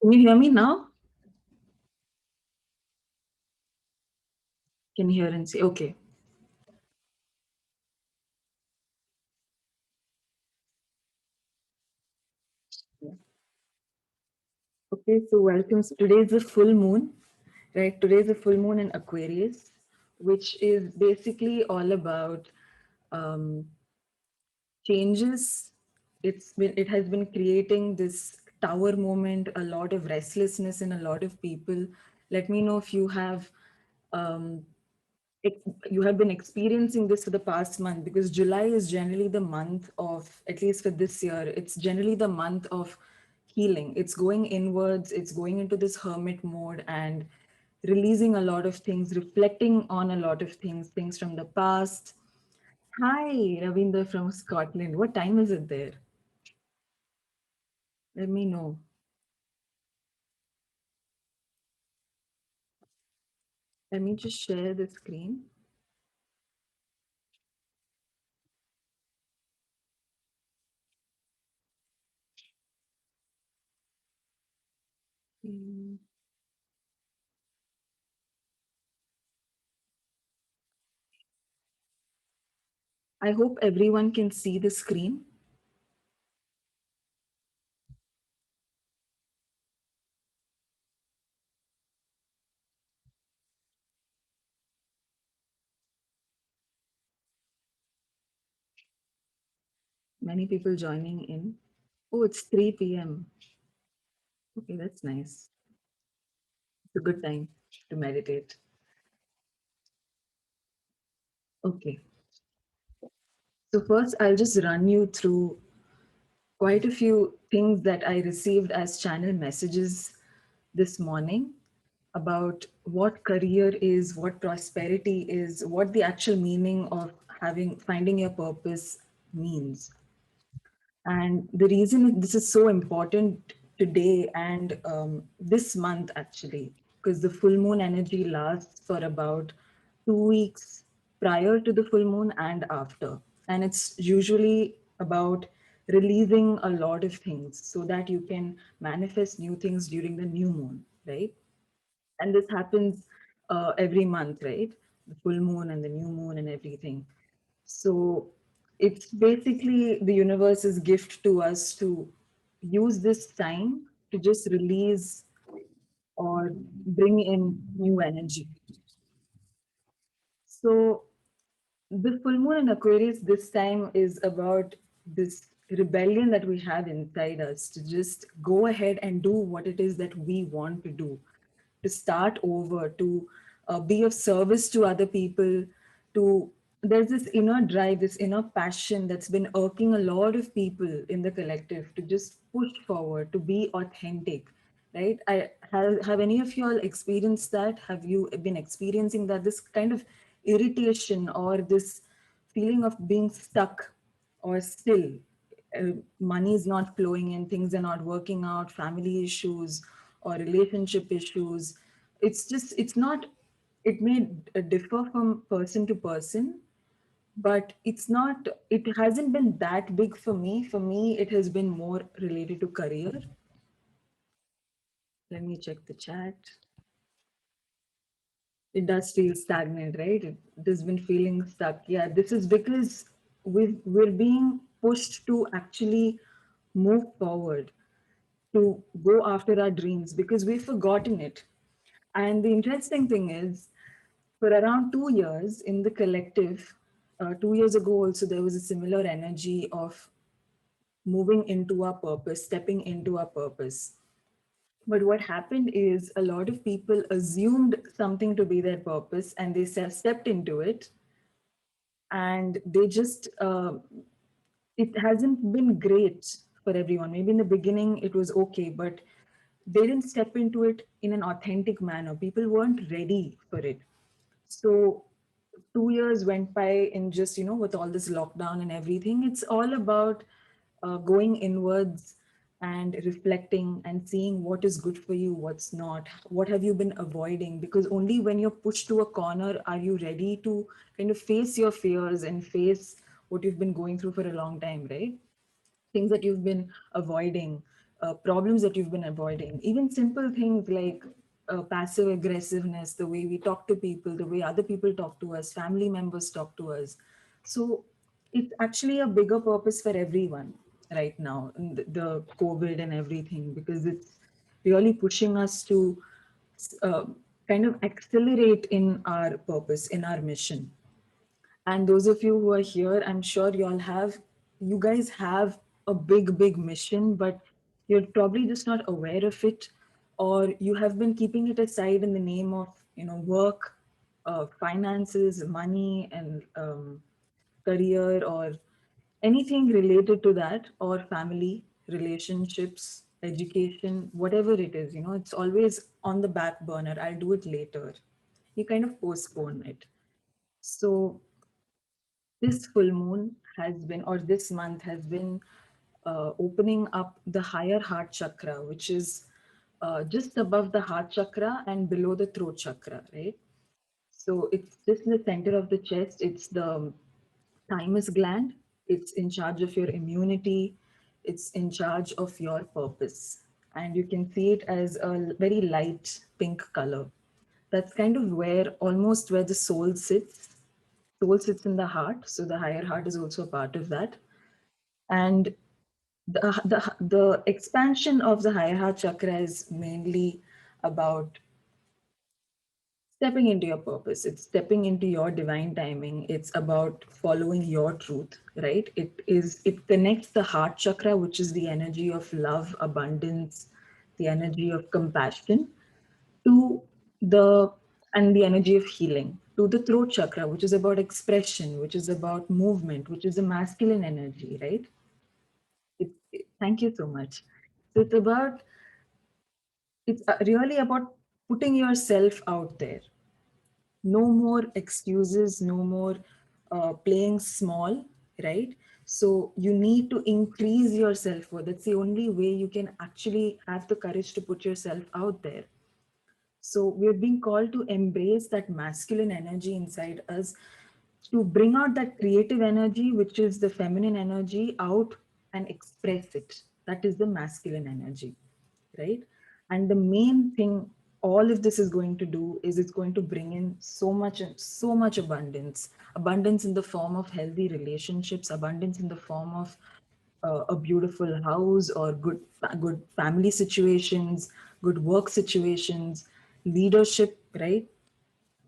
Can you hear me now? Can you hear and see? Okay. Okay, so welcome. So today is the full moon, right? Today is the full moon in Aquarius, which is basically all about um, changes. It has been creating this tower moment, a lot of restlessness in a lot of people. Let me know if you have um, you have been experiencing this for the past month, because July is generally the month of, at least for this year, it's generally the month of healing. It's going inwards, it's going into this hermit mode and releasing a lot of things, reflecting on a lot of things from the past. Hi, Ravinder from Scotland. What time is it there? Let me know. Let me just share the screen. Mm, I hope everyone can see the screen. Many people joining in. Oh, it's 3 p.m. Okay, that's nice. It's a good time to meditate. Okay, so first I'll just run you through quite a few things that I received as channel messages this morning about what career is, what prosperity is, what the actual meaning of finding your purpose means. And the reason this is so important today and this month, actually, because the full moon energy lasts for about 2 weeks prior to the full moon and after. And it's usually about releasing a lot of things so that you can manifest new things during the new moon, right? And this happens every month, right? The full moon and the new moon and everything. So it's basically the universe's gift to us to use this time to just release or bring in new energy. So the full moon in Aquarius this time is about this rebellion that we have inside us to just go ahead and do what it is that we want to do, to start over, to be of service to other people, to there's this inner drive, this inner passion that's been irking a lot of people in the collective to just push forward, to be authentic, right? Have any of you all experienced that? Have you been experiencing that, this kind of irritation or this feeling of being stuck or still? Money is not flowing in, things are not working out, family issues or relationship issues. It's just, it's not, it may differ from person to person, but it's not, it hasn't been that big for me. For me, it has been more related to career. Let me check the chat. It does feel stagnant, right? It has been feeling stuck. Yeah, this is because we're being pushed to actually move forward, to go after our dreams because we've forgotten it. And the interesting thing is, for around 2 years in the collective, 2 years ago also, there was a similar energy of moving into our purpose, stepping into our purpose. But what happened is a lot of people assumed something to be their purpose and they stepped into it, and they just it hasn't been great for everyone. Maybe in the beginning it was okay, but they didn't step into it in an authentic manner. People weren't ready for it. So 2 years went by in just, with all this lockdown and everything, it's all about going inwards and reflecting and seeing what is good for you, what's not, what have you been avoiding. Because only when you're pushed to a corner are you ready to kind of face your fears and face what you've been going through for a long time, right? Things that you've been avoiding, problems that you've been avoiding. Even simple things like passive aggressiveness, the way we talk to people, the way other people talk to us, family members talk to us. So it's actually a bigger purpose for everyone right now, the COVID and everything, because it's really pushing us to uh, kind of accelerate in our purpose, in our mission. And those of you who are here, I'm sure you guys have a big mission, but you're probably just not aware of it, or you have been keeping it aside in the name of, work, finances, money, and career, or anything related to that, or family, relationships, education, whatever it is, it's always on the back burner. I'll do it later. You kind of postpone it. So this full moon has been, or this month has been, opening up the higher heart chakra, which is just above the heart chakra and below the throat chakra, right? So it's just in the center of the chest. It's the thymus gland. It's in charge of your immunity. It's in charge of your purpose. And you can see it as a very light pink color. That's kind of where, almost where the soul sits. Soul sits in the heart, so the higher heart is also a part of that. And the expansion of the higher heart chakra is mainly about stepping into your purpose. It's stepping into your divine timing. It's about following your truth, right? It connects the heart chakra, which is the energy of love, abundance, the energy of compassion, to the and the energy of healing, to the throat chakra, which is about expression, which is about movement, which is a masculine energy, right? Thank you so much. So it's really about putting yourself out there. No more excuses, no more playing small, right? So you need to increase your self-worth. That's the only way you can actually have the courage to put yourself out there. So we're being called to embrace that masculine energy inside us, to bring out that creative energy, which is the feminine energy, out and express it. That is the masculine energy, right? And the main thing all of this is going to do is it's going to bring in so much abundance. Abundance in the form of healthy relationships, abundance in the form of a beautiful house, or good family situations, good work situations, leadership, right?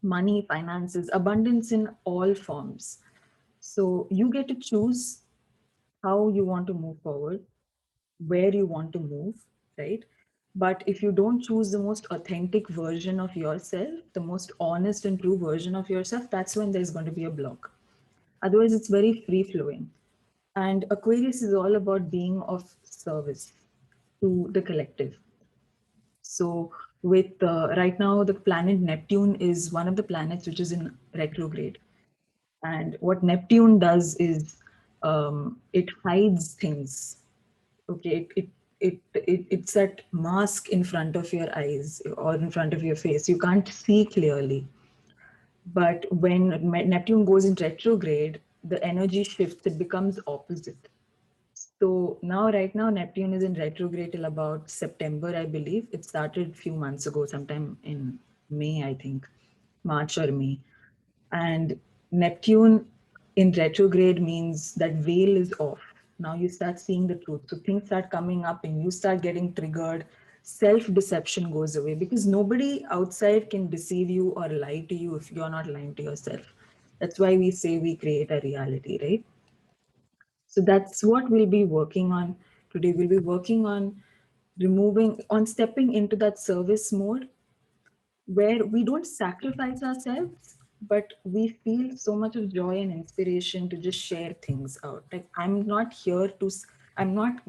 Money, finances, abundance in all forms. So you get to choose how you want to move forward, where you want to move, right? But if you don't choose the most authentic version of yourself, the most honest and true version of yourself, that's when there's going to be a block. Otherwise, it's very free flowing. And Aquarius is all about being of service to the collective. So, with right now, the planet Neptune is one of the planets which is in retrograde. And what Neptune does is it hides things. Okay, it's that mask in front of your eyes or in front of your face. You can't see clearly. But when Neptune goes in retrograde, the energy shifts, it becomes opposite. So now, right now, Neptune is in retrograde till about September, I believe. It started a few months ago, sometime in May, I think, March or May. And Neptune in retrograde means that veil is off. Now you start seeing the truth. So things start coming up and you start getting triggered. Self deception goes away because nobody outside can deceive you or lie to you if you're not lying to yourself. That's why we say we create a reality, right? So that's what we'll be working on today. We'll be working on stepping into that service mode where we don't sacrifice ourselves, but we feel so much of joy and inspiration to just share things out. Like, I'm not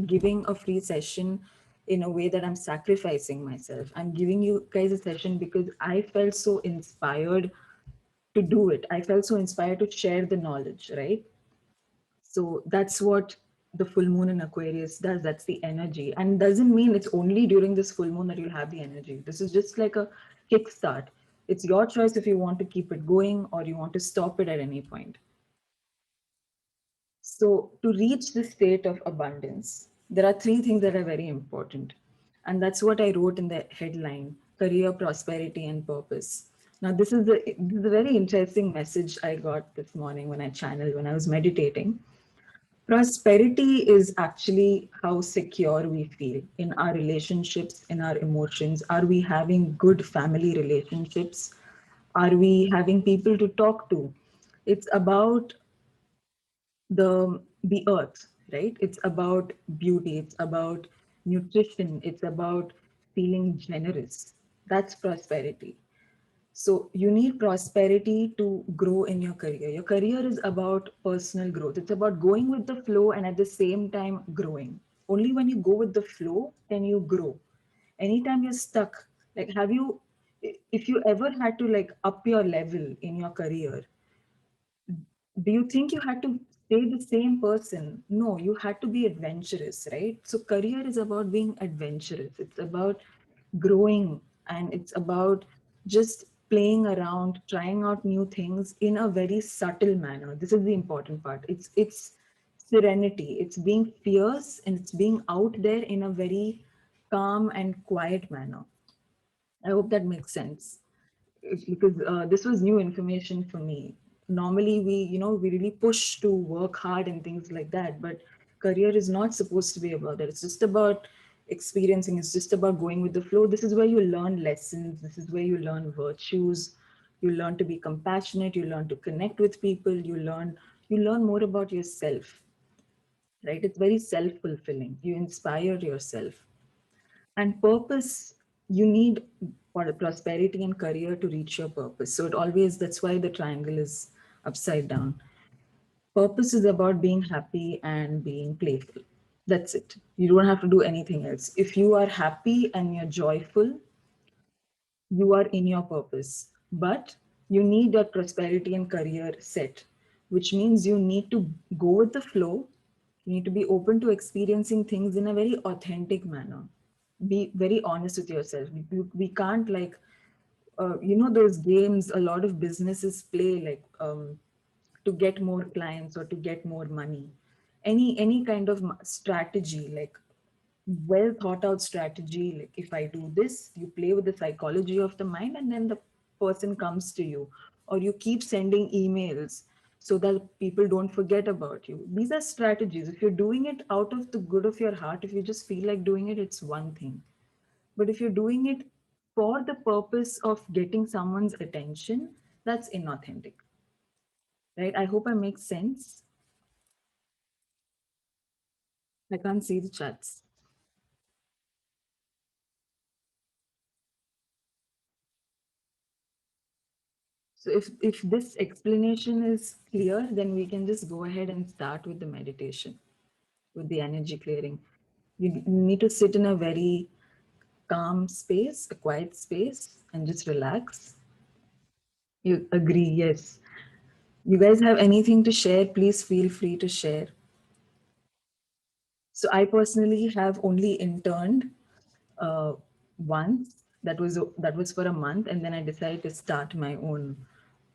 giving a free session in a way that I'm sacrificing myself. I'm giving you guys a session because I felt so inspired to do it. I felt so inspired to share the knowledge, right? So that's what the full moon in Aquarius does. That's the energy. And doesn't mean it's only during this full moon that you'll have the energy. This is just like a kickstart. It's your choice if you want to keep it going or you want to stop it at any point. So to reach this state of abundance, There are three things that are very important. And that's what I wrote in the headline: career, prosperity, and purpose. Now, this is a very interesting message I got this morning when I channeled, when I was meditating. Prosperity is actually how secure we feel in our relationships, in our emotions. Are we having good family relationships? Are we having people to talk to? It's about the earth, right? It's about beauty, it's about nutrition, it's about feeling generous. That's prosperity. So you need prosperity to grow in your career. Your career is about personal growth. It's about going with the flow and at the same time growing. Only when you go with the flow can you grow. Anytime you're stuck, like have you, if you ever had to like up your level in your career, do you think you had to stay the same person? No, you had to be adventurous, right? So career is about being adventurous. It's about growing, and it's about just playing around, trying out new things in a very subtle manner. This is the important part. It's serenity. It's being fierce and it's being out there in a very calm and quiet manner. I hope that makes sense. Because this was new information for me. Normally, we really push to work hard and things like that, but career is not supposed to be about that. It's just about experiencing. It's just about going with the flow. This is where you learn lessons. This is where you learn virtues. You learn to be compassionate. You learn to connect with people. You learn more about yourself, right? It's very self-fulfilling. You inspire yourself. And purpose, you need for prosperity and career to reach your purpose. So it always, that's why the triangle is upside down. Purpose is about being happy and being playful. That's it. You don't have to do anything else. If you are happy and you're joyful, you are in your purpose. But you need that prosperity and career set, which means you need to go with the flow. You need to be open to experiencing things in a very authentic manner. Be very honest with yourself. We can't like, those games a lot of businesses play, like to get more clients or to get more money. Any kind of strategy, like well thought out strategy, like if I do this, you play with the psychology of the mind and then the person comes to you, or you keep sending emails so that people don't forget about you. These are strategies. If you're doing it out of the good of your heart, if you just feel like doing it, it's one thing. But if you're doing it for the purpose of getting someone's attention, that's inauthentic, right? I hope I make sense. I can't see the chats. So if this explanation is clear, then we can just go ahead and start with the meditation, with the energy clearing. You need to sit in a very calm space, a quiet space, and just relax. You agree? Yes. You guys have anything to share? Please feel free to share. So I personally have only interned uh, once. That was for a month, and then I decided to start my own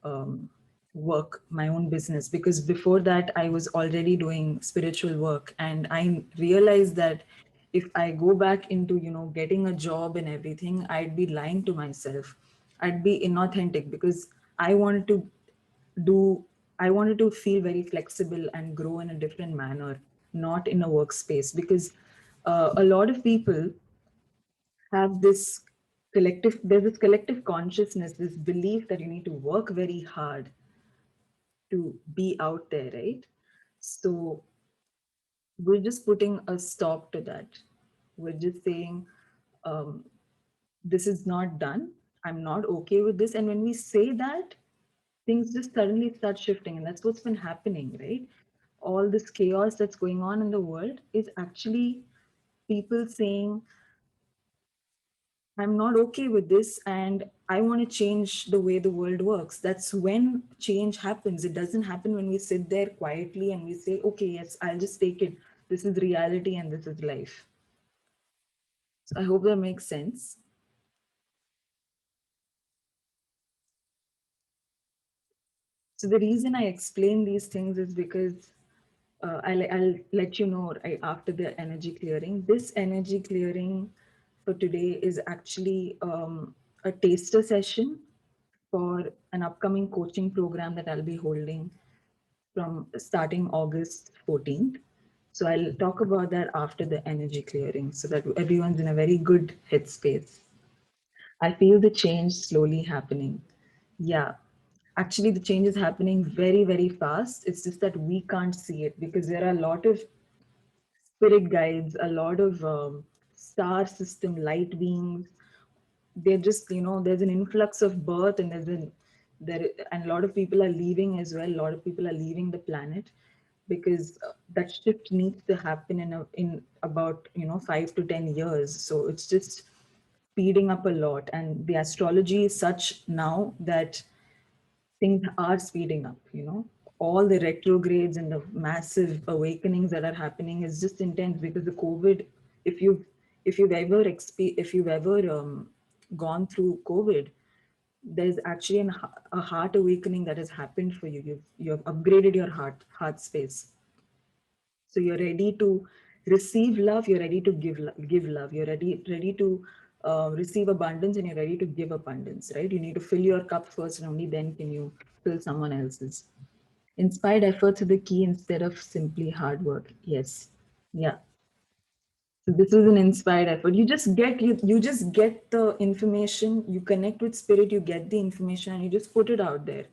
um, work, my own business. Because before that, I was already doing spiritual work, and I realized that if I go back into getting a job and everything, I'd be lying to myself. I'd be inauthentic because I wanted to do I wanted to feel very flexible and grow in a different manner, not in a workspace. Because a lot of people have this there's this collective consciousness, this belief that you need to work very hard to be out there, right? So we're just putting a stop to that. We're just saying, um, this is not done. I'm not okay with this. And when we say that, things just suddenly start shifting. And that's what's been happening, right? All this chaos that's going on in the world is actually people saying, I'm not okay with this and I want to change the way the world works. That's when change happens. It doesn't happen when we sit there quietly and we say, okay, yes, I'll just take it. This is reality and this is life. So I hope that makes sense. So the reason I explain these things is because I'll let you know after the energy clearing. This energy clearing for today is actually a taster session for an upcoming coaching program that I'll be holding from starting August 14th. So I'll talk about that after the energy clearing so that everyone's in a very good headspace. I feel the change slowly happening. Yeah, actually, the change is happening very, very fast. It's just that we can't see it because there are a lot of spirit guides, a lot of star system light beings. They're just, there's an influx of birth, and there and a lot of people are leaving as well. A lot of people are leaving the planet because that shift needs to happen in about 5 to 10 years. So it's just speeding up a lot, and the astrology is such now that things are speeding up. All the retrogrades and the massive awakenings that are happening is just intense because the COVID. If you've ever gone through COVID, there's actually a heart awakening that has happened for you. You've upgraded your heart space. So you're ready to receive love, you're ready to give love, you're ready to receive abundance, and you're ready to give abundance, right? You need to fill your cup first, and only then can you fill someone else's. Inspired efforts are the key instead of simply hard work. Yes. Yeah. So this is an inspired effort. You just get the information, you connect with spirit, you get the information, and you just put it out there.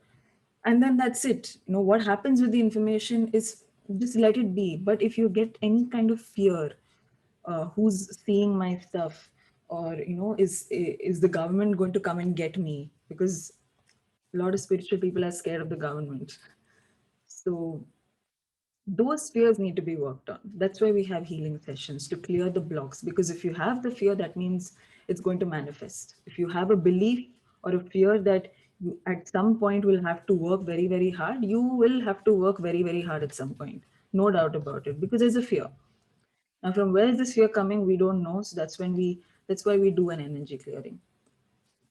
And then that's it. What happens with the information is just let it be. But if you get any kind of fear, who's seeing my stuff, or is the government going to come and get me? Because a lot of spiritual people are scared of the government. So those fears need to be worked on. That's why we have healing sessions, to clear the blocks. Because if you have the fear, that means it's going to manifest. If you have a belief or a fear that you at some point will have to work very, very hard, you will have to work very, very hard at some point. No doubt about it, because there's a fear. Now, from where is this fear coming? We don't know. So that's why we do an energy clearing.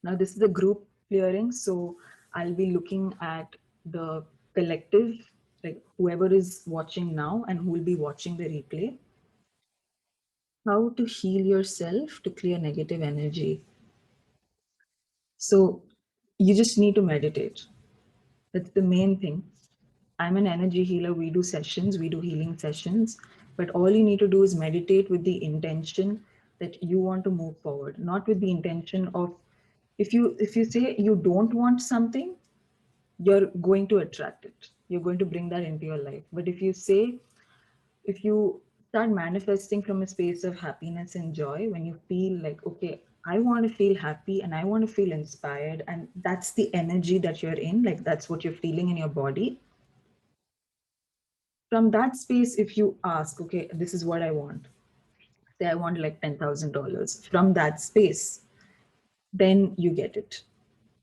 Now, this is a group clearing, so I'll be looking at the collective, like whoever is watching now and who will be watching the replay. How to heal yourself to clear negative energy. So, you just need to meditate. That's the main thing. I'm an energy healer. We do sessions, we do healing sessions, but all you need to do is meditate with the intention that you want to move forward, not with the intention of, if you say you don't want something, you're going to attract it. You're going to bring that into your life. But if you start manifesting from a space of happiness and joy, when you feel like, okay, I want to feel happy and I want to feel inspired, and that's the energy that you're in, like that's what you're feeling in your body. From that space, if you ask, okay, this is what I want, say I want like $10,000, from that space, then you get it.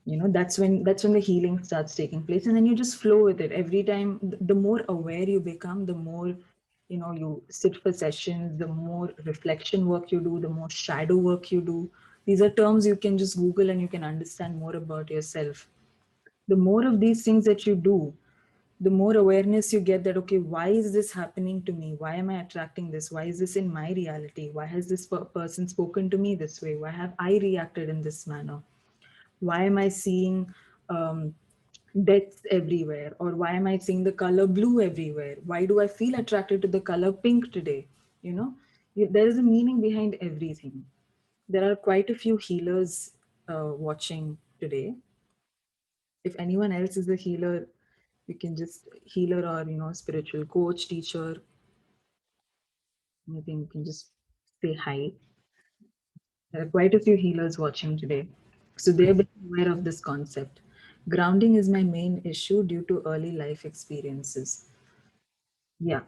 That's when the healing starts taking place, and then you just flow with it. Every time, the more aware you become, the more you sit for sessions, the more reflection work you do, the more shadow work you do. These are terms you can just Google, and you can understand more about yourself. The more of these things that you do, the more awareness you get that, okay, why is this happening to me? Why am I attracting this? Why is this in my reality? Why has this person spoken to me this way? Why have I reacted in this manner? Why am I seeing deaths everywhere? Or why am I seeing the color blue everywhere? Why do I feel attracted to the color pink today? You know, there is a meaning behind everything. There are quite a few healers watching today. If anyone else is a healer, you can just healer, or spiritual coach, teacher, anything, you can just say hi. There are quite a few healers watching today, so they're being aware of this concept. Grounding is my main issue due to early life experiences. Yeah.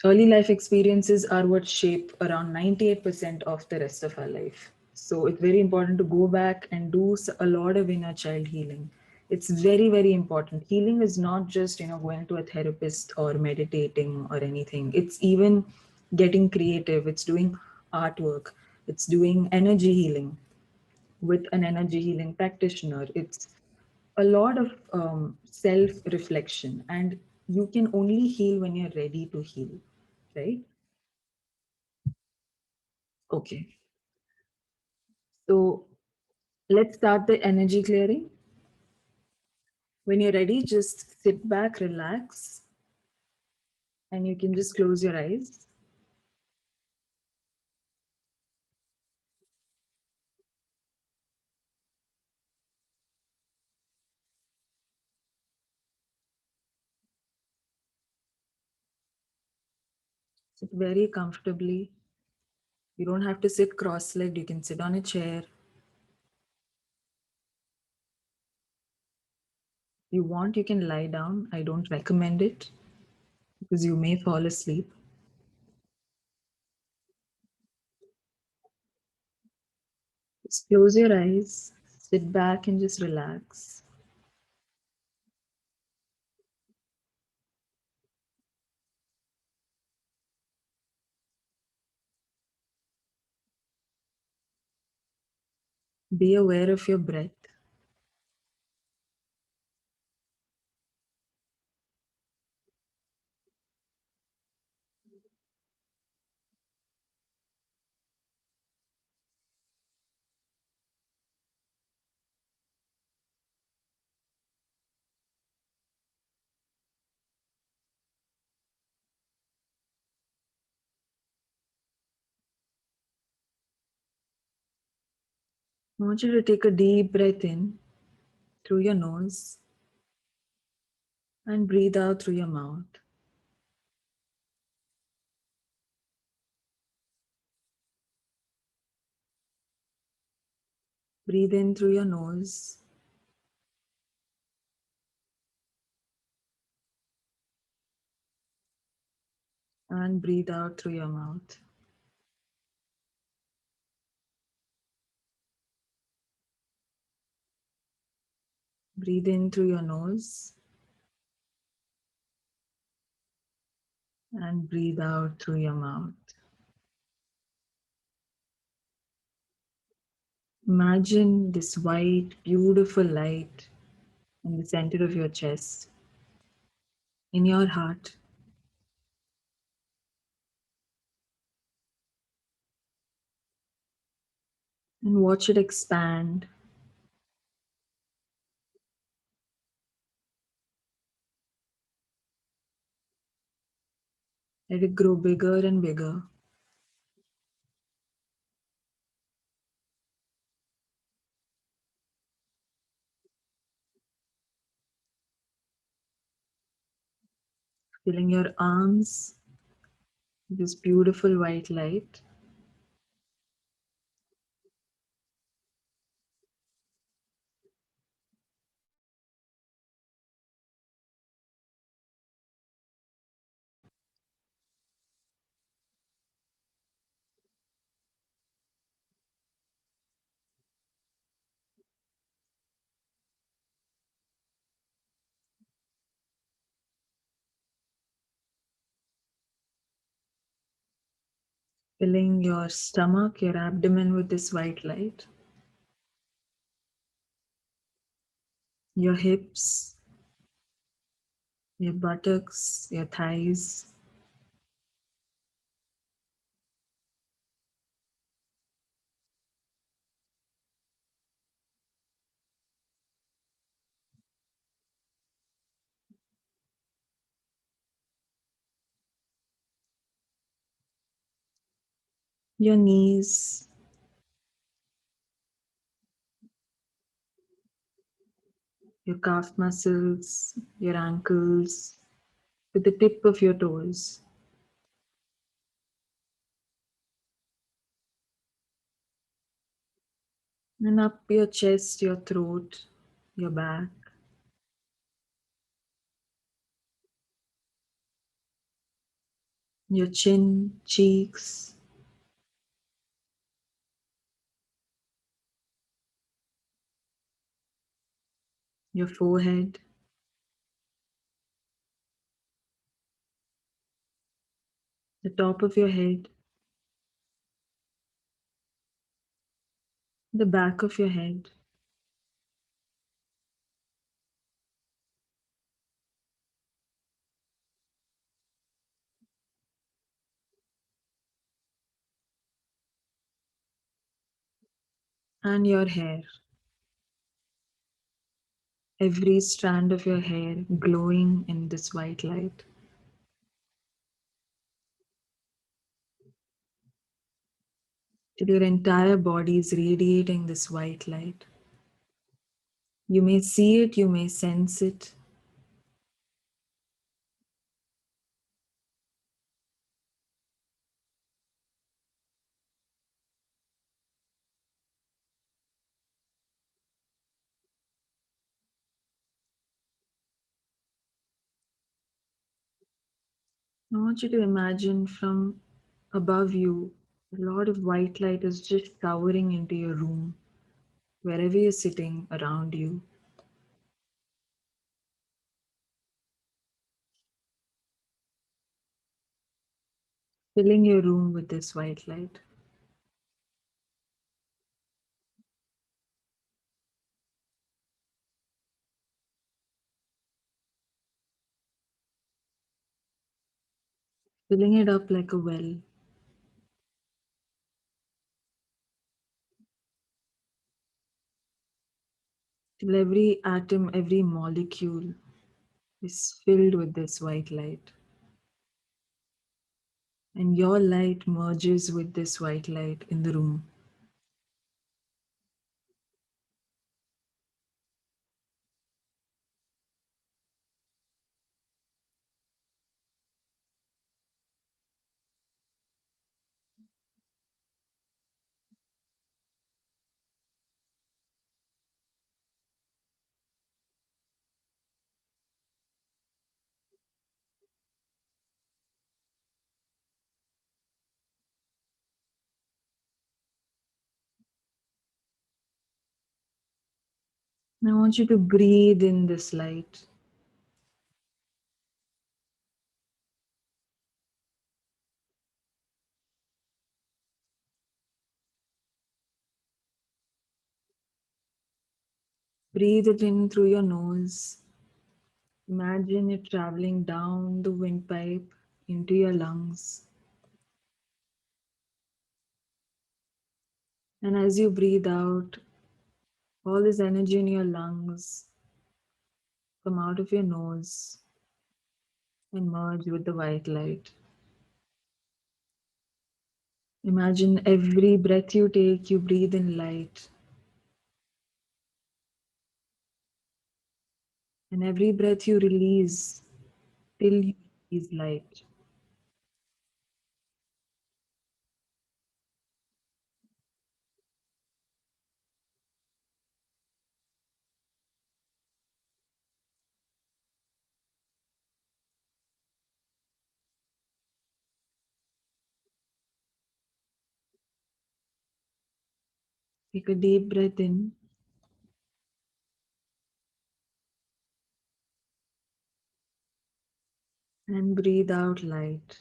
Early life experiences are what shape around 98% of the rest of our life. So it's very important to go back and do a lot of inner child healing. It's very, very important. Healing is not just, going to a therapist or meditating or anything. It's even getting creative. It's doing artwork. It's doing energy healing with an energy healing practitioner. It's a lot of self reflection. And you can only heal when you're ready to heal, right? Okay. So let's start the energy clearing. When you're ready, just sit back, relax, and you can just close your eyes. Sit very comfortably. You don't have to sit cross-legged. You can sit on a chair. If you want, you can lie down. I don't recommend it because you may fall asleep. Just close your eyes, sit back, and just relax. Be aware of your breath. I want you to take a deep breath in through your nose and breathe out through your mouth. Breathe in through your nose and breathe out through your mouth. Breathe in through your nose and breathe out through your mouth. Imagine this white, beautiful light in the center of your chest, in your heart. And watch it expand. Let it grow bigger and bigger. Filling your arms with this beautiful white light. Filling your stomach, your abdomen with this white light. Your hips, your buttocks, your thighs, your knees, your calf muscles, your ankles, with the tip of your toes. And up your chest, your throat, your back, your chin, cheeks, your forehead, the top of your head, the back of your head, And your hair, every strand of your hair glowing in this white light, till your entire body is radiating this white light. You may see it, you may sense it. I want you to imagine from above you, a lot of white light is just showering into your room, wherever you're sitting around you, filling your room with this white light, filling it up like a well, till every atom, every molecule is filled with this white light. And your light merges with this white light in the room. And I want you to breathe in this light. Breathe it in through your nose. Imagine it traveling down the windpipe into your lungs. And as you breathe out, all this energy in your lungs come out of your nose and merge with the white light. Imagine every breath you take, you breathe in light. And every breath you release, till you release light. Take a deep breath in and breathe out light.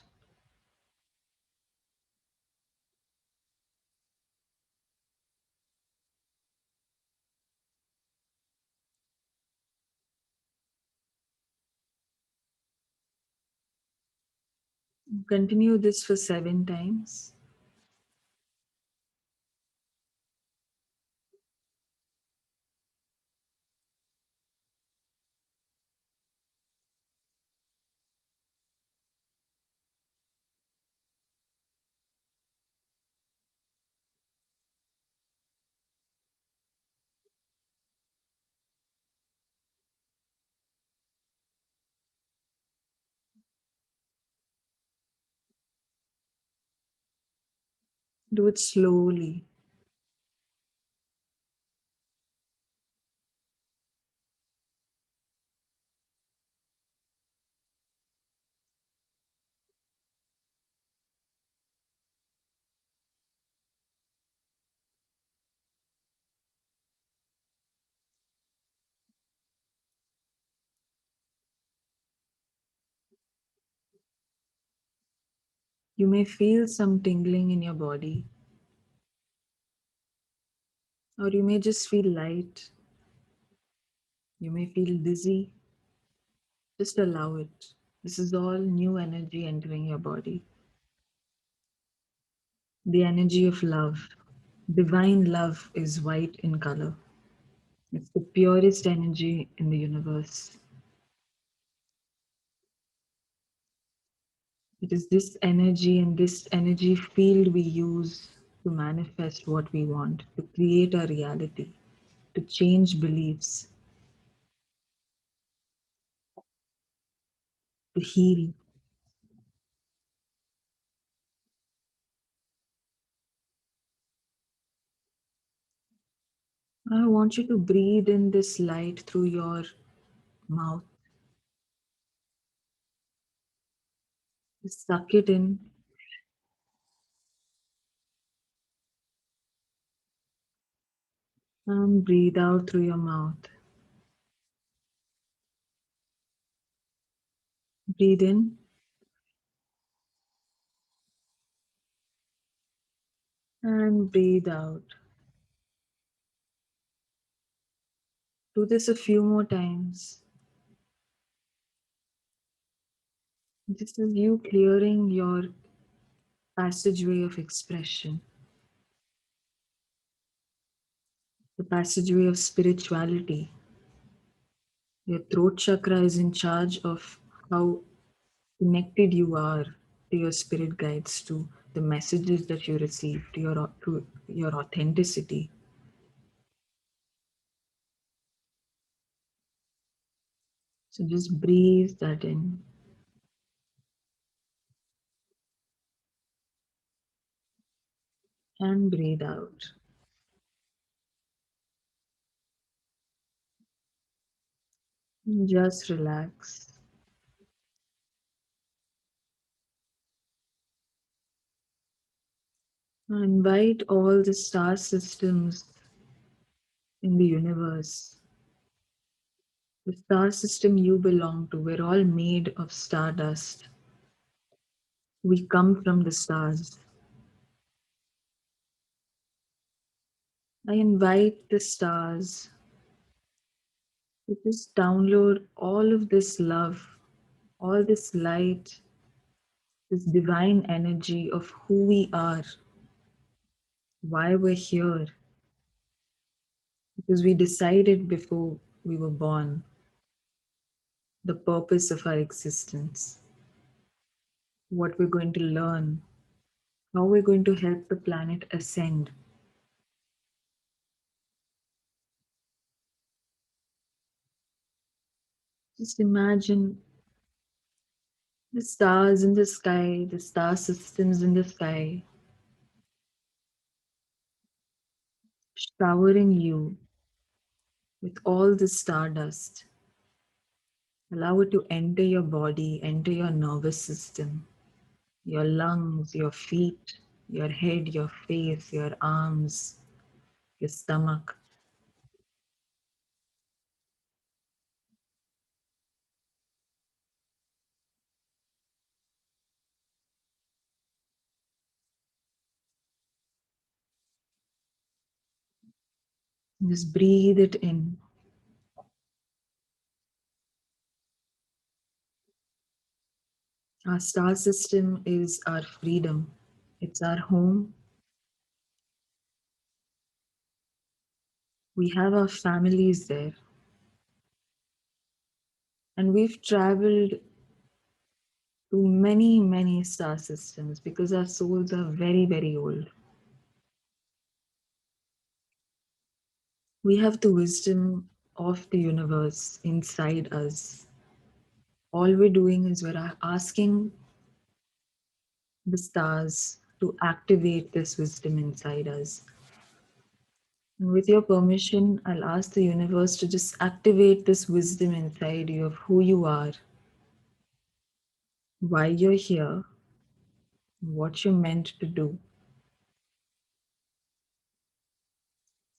Continue this for 7 times. Do it slowly. You may feel some tingling in your body, or you may just feel light. You may feel dizzy. Just allow it. This is all new energy entering your body. The energy of love, Divine love is white in color. It's the purest energy in the universe. It is this energy and this energy field we use to manifest what we want, to create our reality, to change beliefs, to heal. I want you to breathe in this light through your mouth. Suck it in and breathe out through your mouth. Breathe in and breathe out. Do this a few more times. This is you clearing your passageway of expression, the passageway of spirituality. Your throat chakra is in charge of how connected you are to your spirit guides, to the messages that you receive, to your authenticity. So just breathe that in and breathe out. And just relax. Invite all the star systems in the universe. The star system you belong to, we're all made of stardust. We come from the stars. I invite the stars to just download all of this love, all this light, this divine energy of who we are, why we're here, because we decided before we were born the purpose of our existence, what we're going to learn, how we're going to help the planet ascend. Just imagine the stars in the sky, the star systems in the sky, showering you with all the stardust. Allow it to enter your body, enter your nervous system, your lungs, your feet, your head, your face, your arms, your stomach. Just breathe it in. Our star system is our freedom. It's our home. We have our families there. And we've traveled to many, many star systems because our souls are very, very old. We have the wisdom of the universe inside us. All we're doing is we're asking the stars to activate this wisdom inside us. And with your permission, I'll ask the universe to just activate this wisdom inside you of who you are, why you're here, what you're meant to do.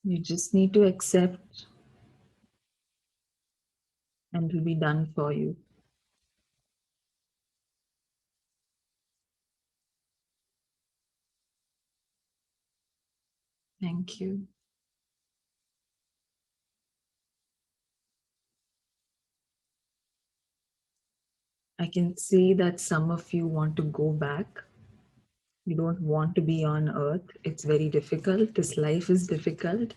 You just need to accept and it'll be done for you. Thank you. I can see that some of you want to go back. You don't want to be on earth. It's very difficult. This life is difficult.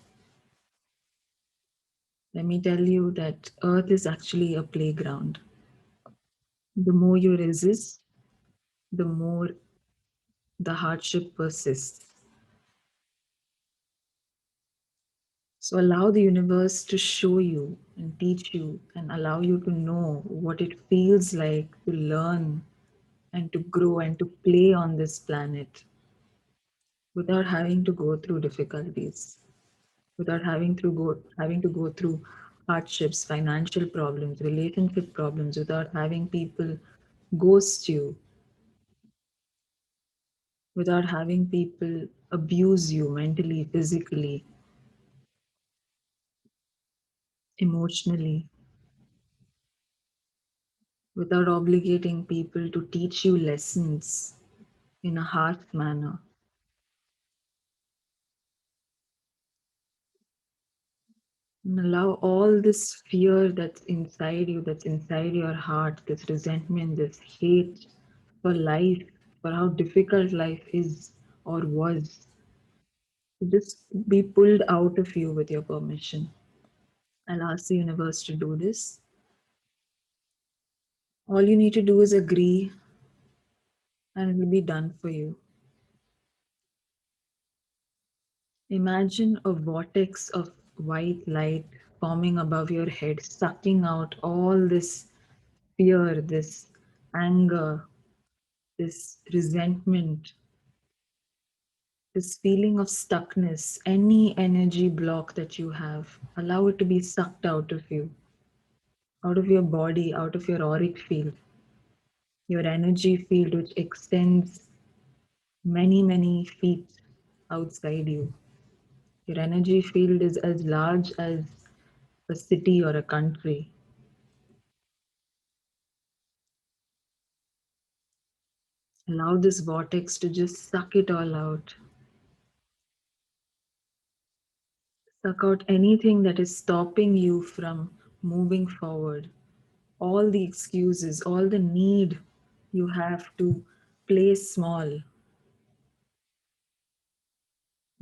Let me tell you that earth is actually a playground. The more you resist, the more the hardship persists. So allow the universe to show you and teach you and allow you to know what it feels like to learn and to grow and to play on this planet without having to go through difficulties, without having to go through hardships, financial problems, relationship problems, without having people ghost you, without having people abuse you mentally, physically, emotionally, without obligating people to teach you lessons in a harsh manner. And allow all this fear that's inside your heart, this resentment, this hate for life, for how difficult life is or was, to just be pulled out of you with your permission. I'll ask the universe to do this. All you need to do is agree, and it will be done for you. Imagine a vortex of white light forming above your head, sucking out all this fear, this anger, this resentment, this feeling of stuckness, any energy block that you have. Allow it to be sucked out of you, out of your body, out of your auric field, your energy field, which extends many, many feet outside you. Your energy field is as large as a city or a country. Allow this vortex to just suck it all out. Suck out anything that is stopping you from moving forward. All the excuses, all the need you have to play small,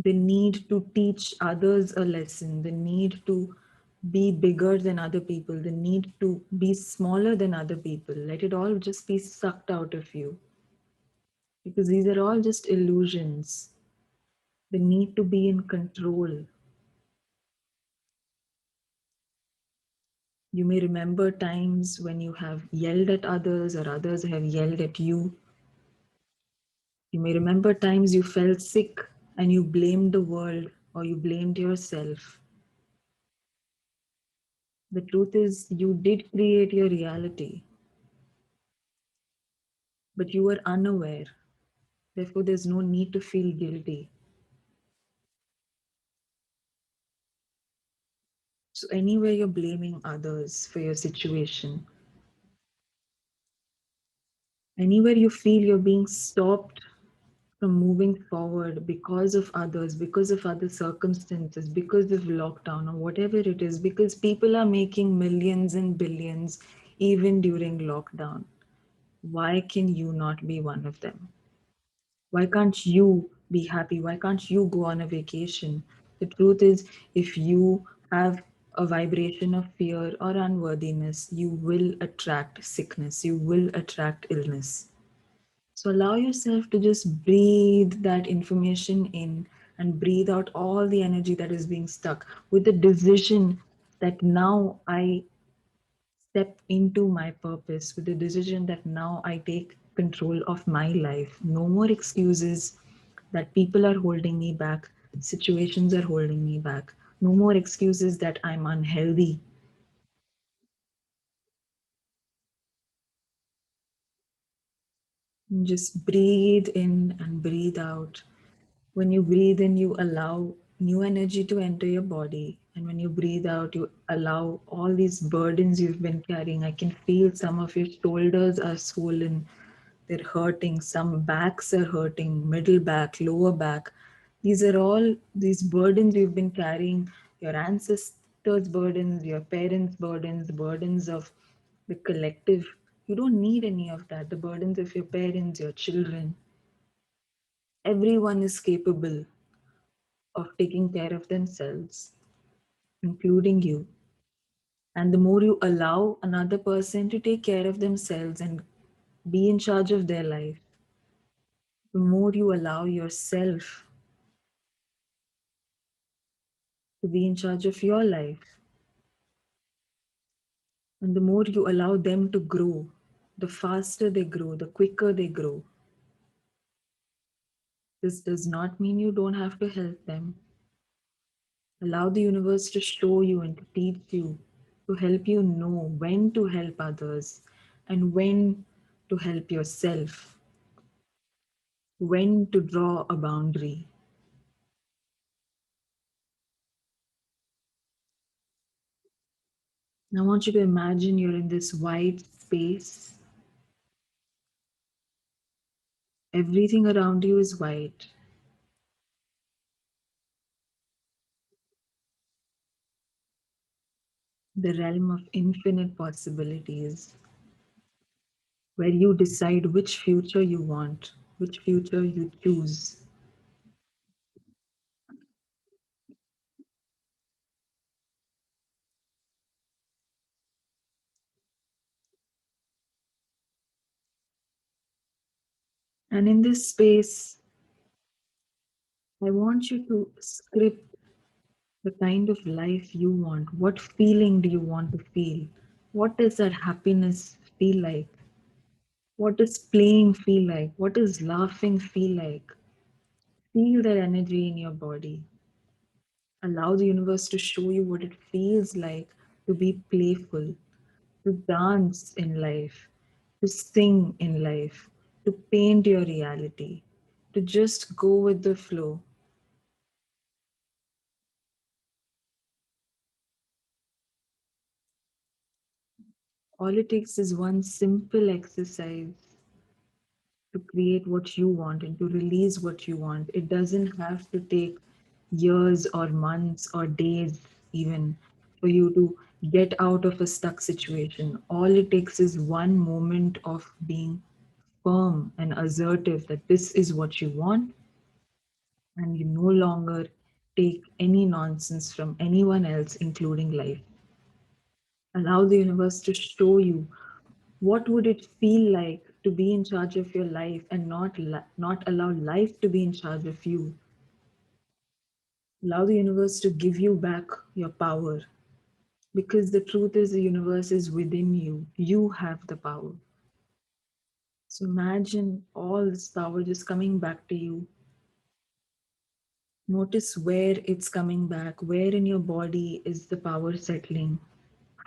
the need to teach others a lesson, the need to be bigger than other people, the need to be smaller than other people. Let it all just be sucked out of you because these are all just illusions. The need to be in control. You may remember times when you have yelled at others or others have yelled at you. You may remember times you felt sick and you blamed the world or you blamed yourself. The truth is, you did create your reality, but you were unaware. Therefore, there's no need to feel guilty. So, anywhere you're blaming others for your situation, anywhere you feel you're being stopped from moving forward because of others, because of other circumstances, because of lockdown or whatever it is, because people are making millions and billions even during lockdown. Why can you not be one of them? Why can't you be happy? Why can't you go on a vacation? The truth is, if you have a vibration of fear or unworthiness, you will attract sickness, you will attract illness. So allow yourself to just breathe that information in and breathe out all the energy that is being stuck with the decision that now I step into my purpose, with the decision that now I take control of my life. No more excuses that people are holding me back, situations are holding me back. No more excuses that I'm unhealthy. Just breathe in and breathe out. When you breathe in, you allow new energy to enter your body. And when you breathe out, you allow all these burdens you've been carrying. I can feel some of your shoulders are swollen, they're hurting, some backs are hurting, middle back, lower back. These are all these burdens you've been carrying, your ancestors' burdens, your parents' burdens, burdens of the collective. You don't need any of that. The burdens of your parents, your children. Everyone is capable of taking care of themselves, including you. And the more you allow another person to take care of themselves and be in charge of their life, the more you allow yourself to be in charge of your life, and the more you allow them to grow, the faster they grow, the quicker they grow. This does not mean you don't have to help them. Allow the universe to show you and to teach you, to help you know when to help others and when to help yourself, when to draw a boundary. I want you to imagine you're in this white space. Everything around you is white, the realm of infinite possibilities, where you decide which future you want, which future you choose. And in this space, I want you to script the kind of life you want. What feeling do you want to feel? What does that happiness feel like? What does playing feel like? What does laughing feel like? Feel that energy in your body. Allow the universe to show you what it feels like to be playful, to dance in life, to sing in life, to paint your reality, to just go with the flow. All it takes is one simple exercise to create what you want and to release what you want. It doesn't have to take years or months or days, even for you to get out of a stuck situation. All it takes is one moment of being firm and assertive that this is what you want, and you no longer take any nonsense from anyone else, including life. Allow the universe to show you what would it feel like to be in charge of your life and not allow life to be in charge of you. Allow the universe to give you back your power, because the truth is the universe is within you. You have the power. So imagine all this power just coming back to you. Notice where it's coming back. Where in your body is the power settling?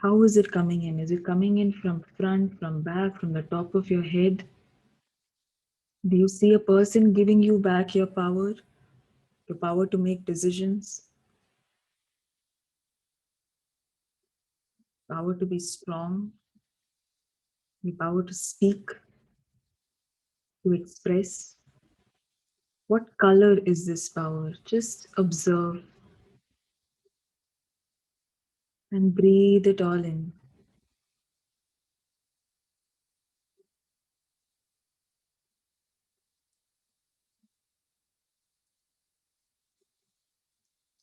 How is it coming in? Is it coming in from front, from back, from the top of your head? Do you see a person giving you back your power to make decisions, power to be strong, your power to speak, to express? What color is this power? Just observe and breathe it all in.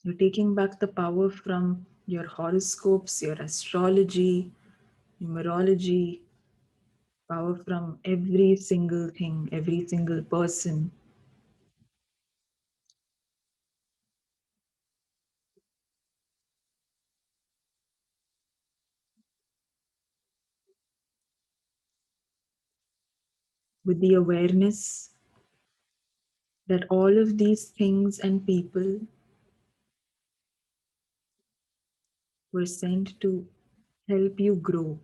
You're taking back the power from your horoscopes, your astrology, numerology, power from every single thing, every single person. With the awareness that all of these things and people were sent to help you grow.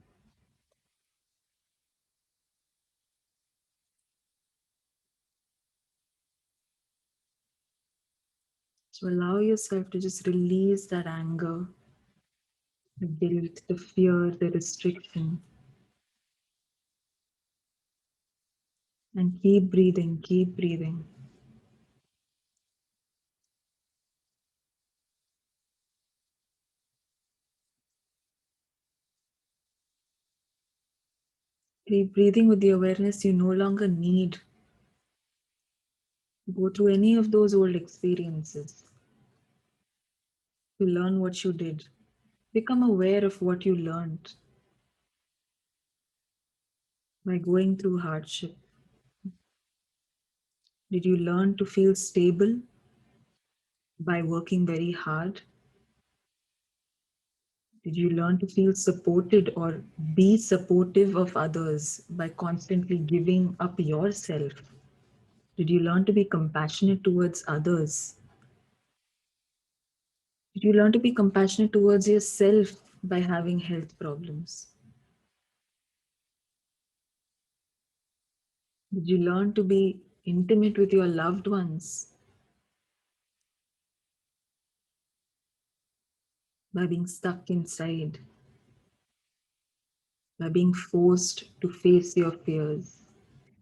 So allow yourself to just release that anger, the guilt, the fear, the restriction, and keep breathing, keep breathing. Keep breathing with the awareness you no longer need Go through any of those old experiences to learn what you did. Become aware of what you learned by going through hardship. Did you learn to feel stable by working very hard? Did you learn to feel supported or be supportive of others by constantly giving up yourself? Did you learn to be compassionate towards others? Did you learn to be compassionate towards yourself by having health problems? Did you learn to be intimate with your loved ones by being stuck inside, by being forced to face your fears,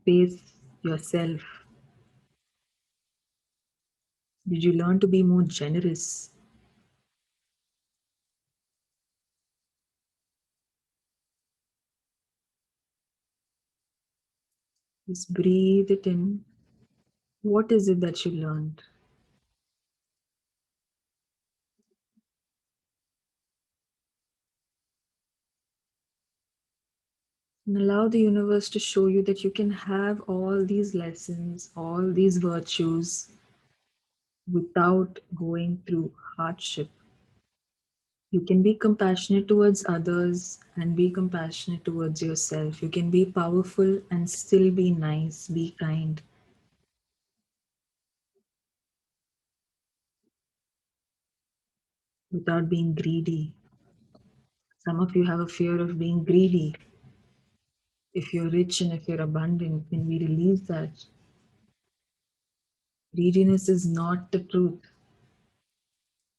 face yourself? Did you learn to be more generous? Just breathe it in. What is it that you learned? And allow the universe to show you that you can have all these lessons, all these virtues without going through hardship. You can be compassionate towards others and be compassionate towards yourself. You can be powerful and still be nice, be kind without being greedy. Some of you have a fear of being greedy. If you're rich and if you're abundant, then we release that. Greediness is not the truth.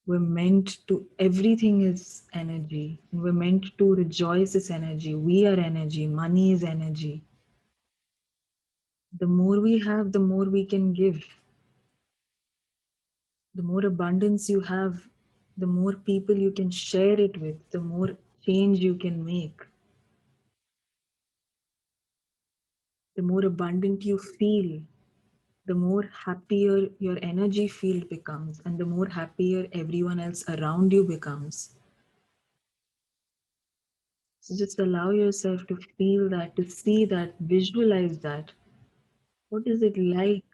We're meant to, everything is energy, and we're meant to rejoice this energy. We are energy, money is energy. The more we have, the more we can give. The more abundance you have, the more people you can share it with, the more change you can make. The more abundant you feel, the more happier your energy field becomes, and the more happier everyone else around you becomes. So just allow yourself to feel that, to see that, visualize that. What is it like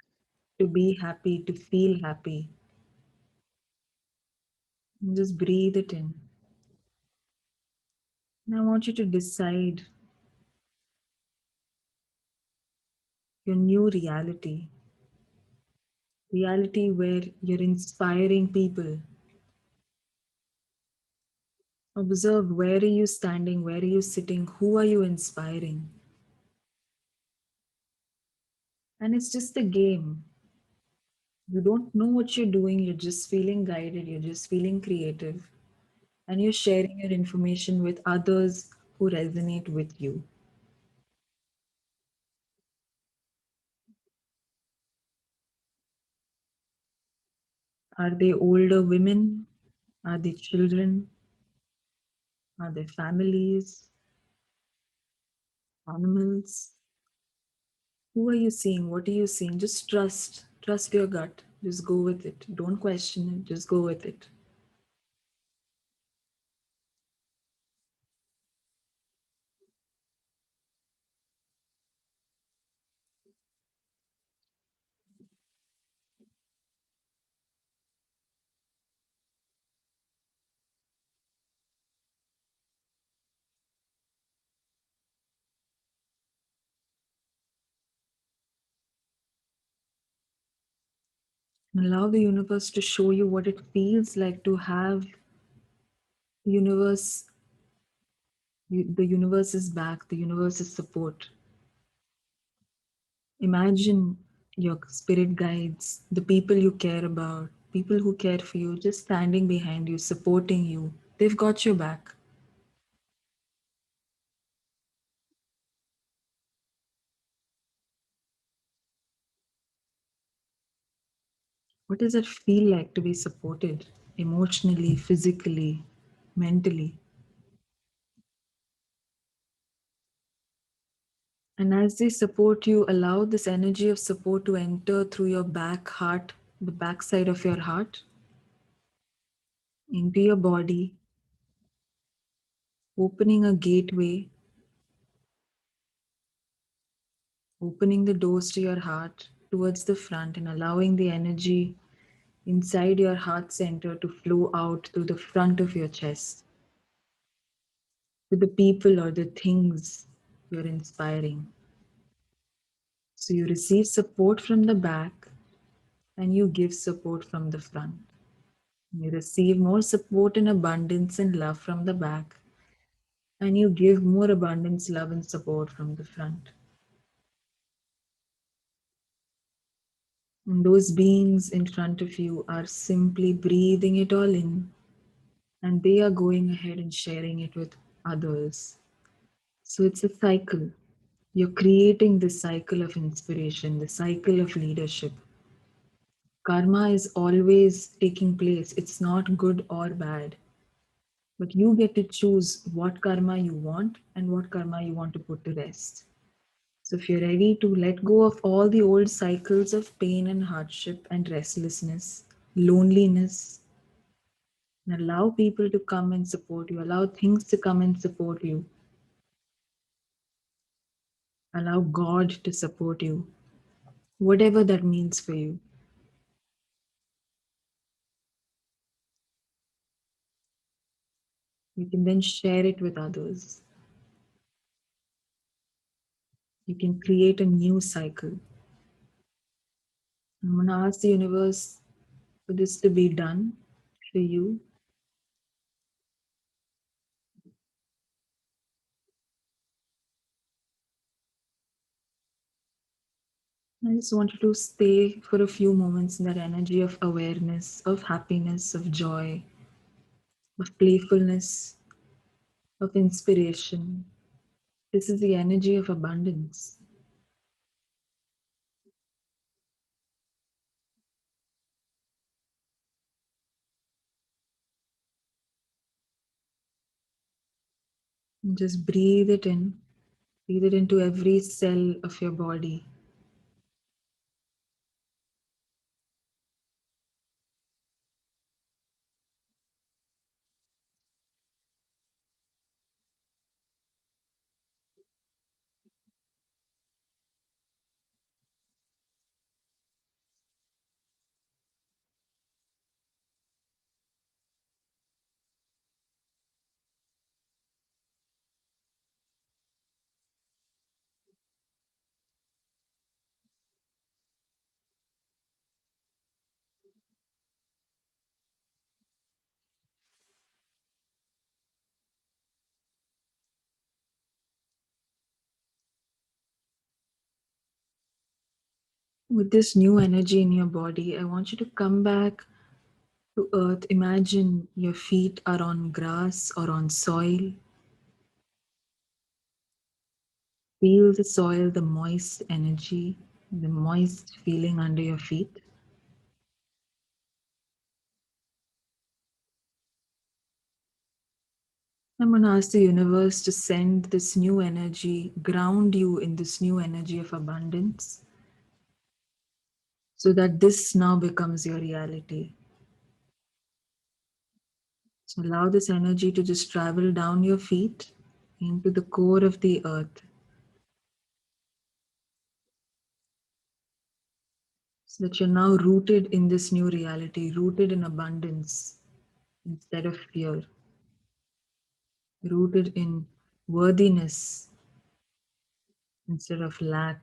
to be happy, to feel happy? And just breathe it in. And I want you to decide your new reality. Reality where you're inspiring people. Observe, where are you standing? Where are you sitting? Who are you inspiring? And it's just a game. You don't know what you're doing. You're just feeling guided. You're just feeling creative. And you're sharing your information with others who resonate with you. Are they older women? Are they children? Are they families? Animals? Who are you seeing? What are you seeing? Just trust. Trust your gut. Just go with it. Don't question it. Just go with it. And allow the universe to show you what it feels like to have the universe. The universe is back. The universe is support. Imagine your spirit guides, the people you care about, people who care for you, just standing behind you, supporting you. They've got your back. What does it feel like to be supported emotionally, physically, mentally? And as they support you, allow this energy of support to enter through your back heart, the back side of your heart, into your body, opening a gateway, opening the doors to your heart towards the front, and allowing the energy inside your heart center to flow out through the front of your chest to the people or the things you're inspiring. So you receive support from the back and you give support from the front. You receive more support and abundance and love from the back, and you give more abundance, love, and support from the front. And those beings in front of you are simply breathing it all in, and they are going ahead and sharing it with others. So it's a cycle. You're creating this cycle of inspiration, the cycle of leadership. Karma is always taking place, it's not good or bad. But you get to choose what karma you want and what karma you want to put to rest. So, if you're ready to let go of all the old cycles of pain and hardship and restlessness, loneliness, and allow people to come and support you, allow things to come and support you, allow God to support you, whatever that means for you, you can then share it with others. You can create a new cycle. I'm going to ask the universe for this to be done for you. I just want you to stay for a few moments in that energy of awareness, of happiness, of joy, of playfulness, of inspiration. This is the energy of abundance. And just breathe it into every cell of your body. With this new energy in your body, I want you to come back to earth. Imagine your feet are on grass or on soil. Feel the soil, the moist energy, the moist feeling under your feet. I'm going to ask the universe to send this new energy, ground you in this new energy of abundance, so that this now becomes your reality. So allow this energy to just travel down your feet into the core of the earth, so that you're now rooted in this new reality, rooted in abundance instead of fear, rooted in worthiness instead of lack,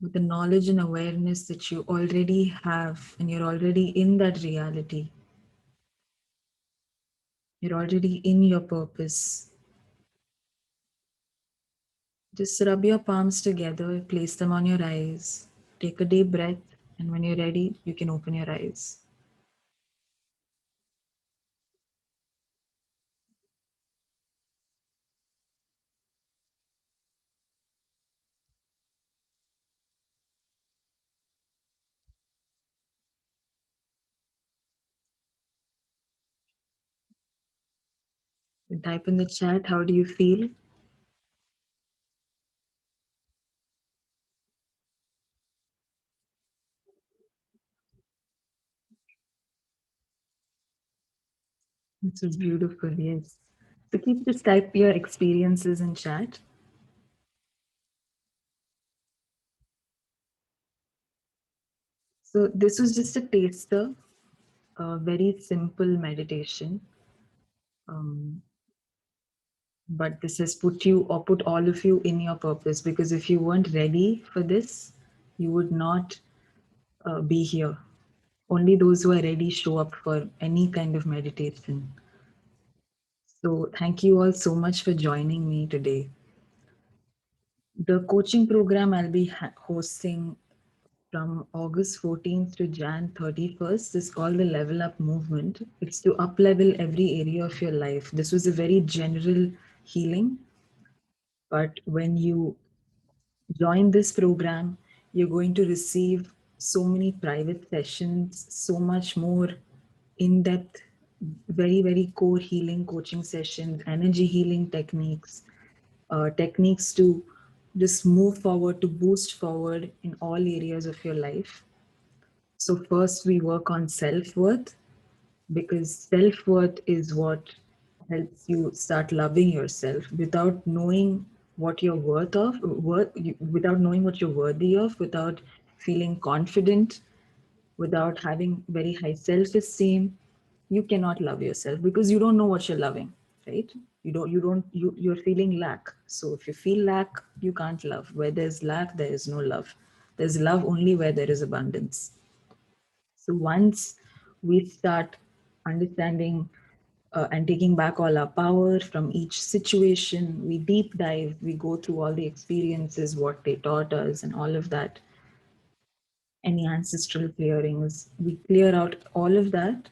with the knowledge and awareness that you already have and you're already in that reality. You're already in your purpose. Just rub your palms together, place them on your eyes, take a deep breath, and when you're ready, you can open your eyes. You type in the chat, how do you feel? This was beautiful, yes. So keep just type your experiences in chat. So this was just a taster, a very simple meditation. Um, but this has put you or put all of you in your purpose, because if you weren't ready for this, you would not be here. Only those who are ready show up for any kind of meditation. So thank you all so much for joining me today. The coaching program I'll be hosting from August 14th to Jan 31st is called the Level Up Movement. It's to up level every area of your life. This was a very general healing, but when you join this program, you're going to receive so many private sessions, so much more in depth, very, very core healing coaching sessions, energy healing techniques, techniques to just move forward, to boost forward in all areas of your life. So, first, we work on self worth, because self worth is what helps you start loving yourself. Without knowing what you're without knowing what you're worthy of, without feeling confident, without having very high self esteem, you cannot love yourself, because you don't know what you're loving, right? You're feeling lack. So if you feel lack, you can't love. Where there's lack, there is no love. There's love only where there is abundance. So once we start understanding and taking back all our power from each situation, we deep dive, we go through all the experiences, what they taught us, and all of that. Any ancestral clearings, we clear out all of that.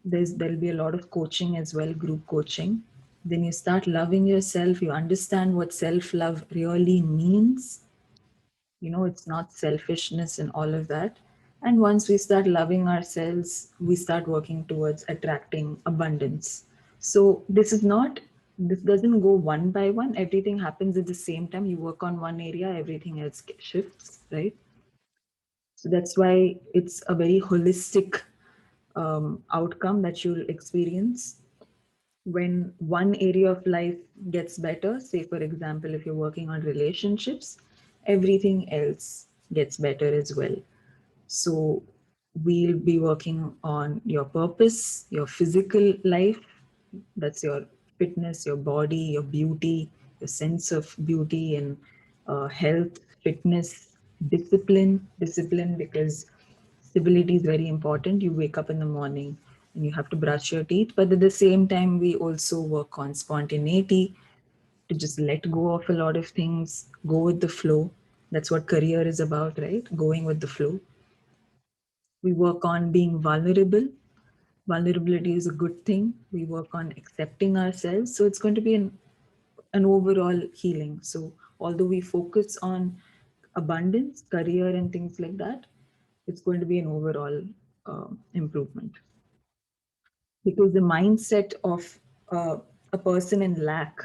There'll be a lot of coaching as well, group coaching. Then you start loving yourself. You understand what self love really means. It's not selfishness and all of that. And once we start loving ourselves, we start working towards attracting abundance. So this doesn't go one by one. Everything happens at the same time. You work on one area, everything else shifts, right? So that's why it's a very holistic outcome that you'll experience when one area of life gets better. Say, for example, if you're working on relationships, everything else gets better as well. So we'll be working on your purpose, your physical life, that's your fitness, your body, your beauty, your sense of beauty and health, fitness, discipline, because stability is very important. You wake up in the morning and you have to brush your teeth, but at the same time, we also work on spontaneity, to just let go of a lot of things, go with the flow. That's what career is about, right? Going with the flow. We work on being vulnerable. Vulnerability is a good thing. We work on accepting ourselves. So it's going to be an overall healing. So although we focus on abundance, career, and things like that, it's going to be an overall improvement. Because the mindset of a person in lack,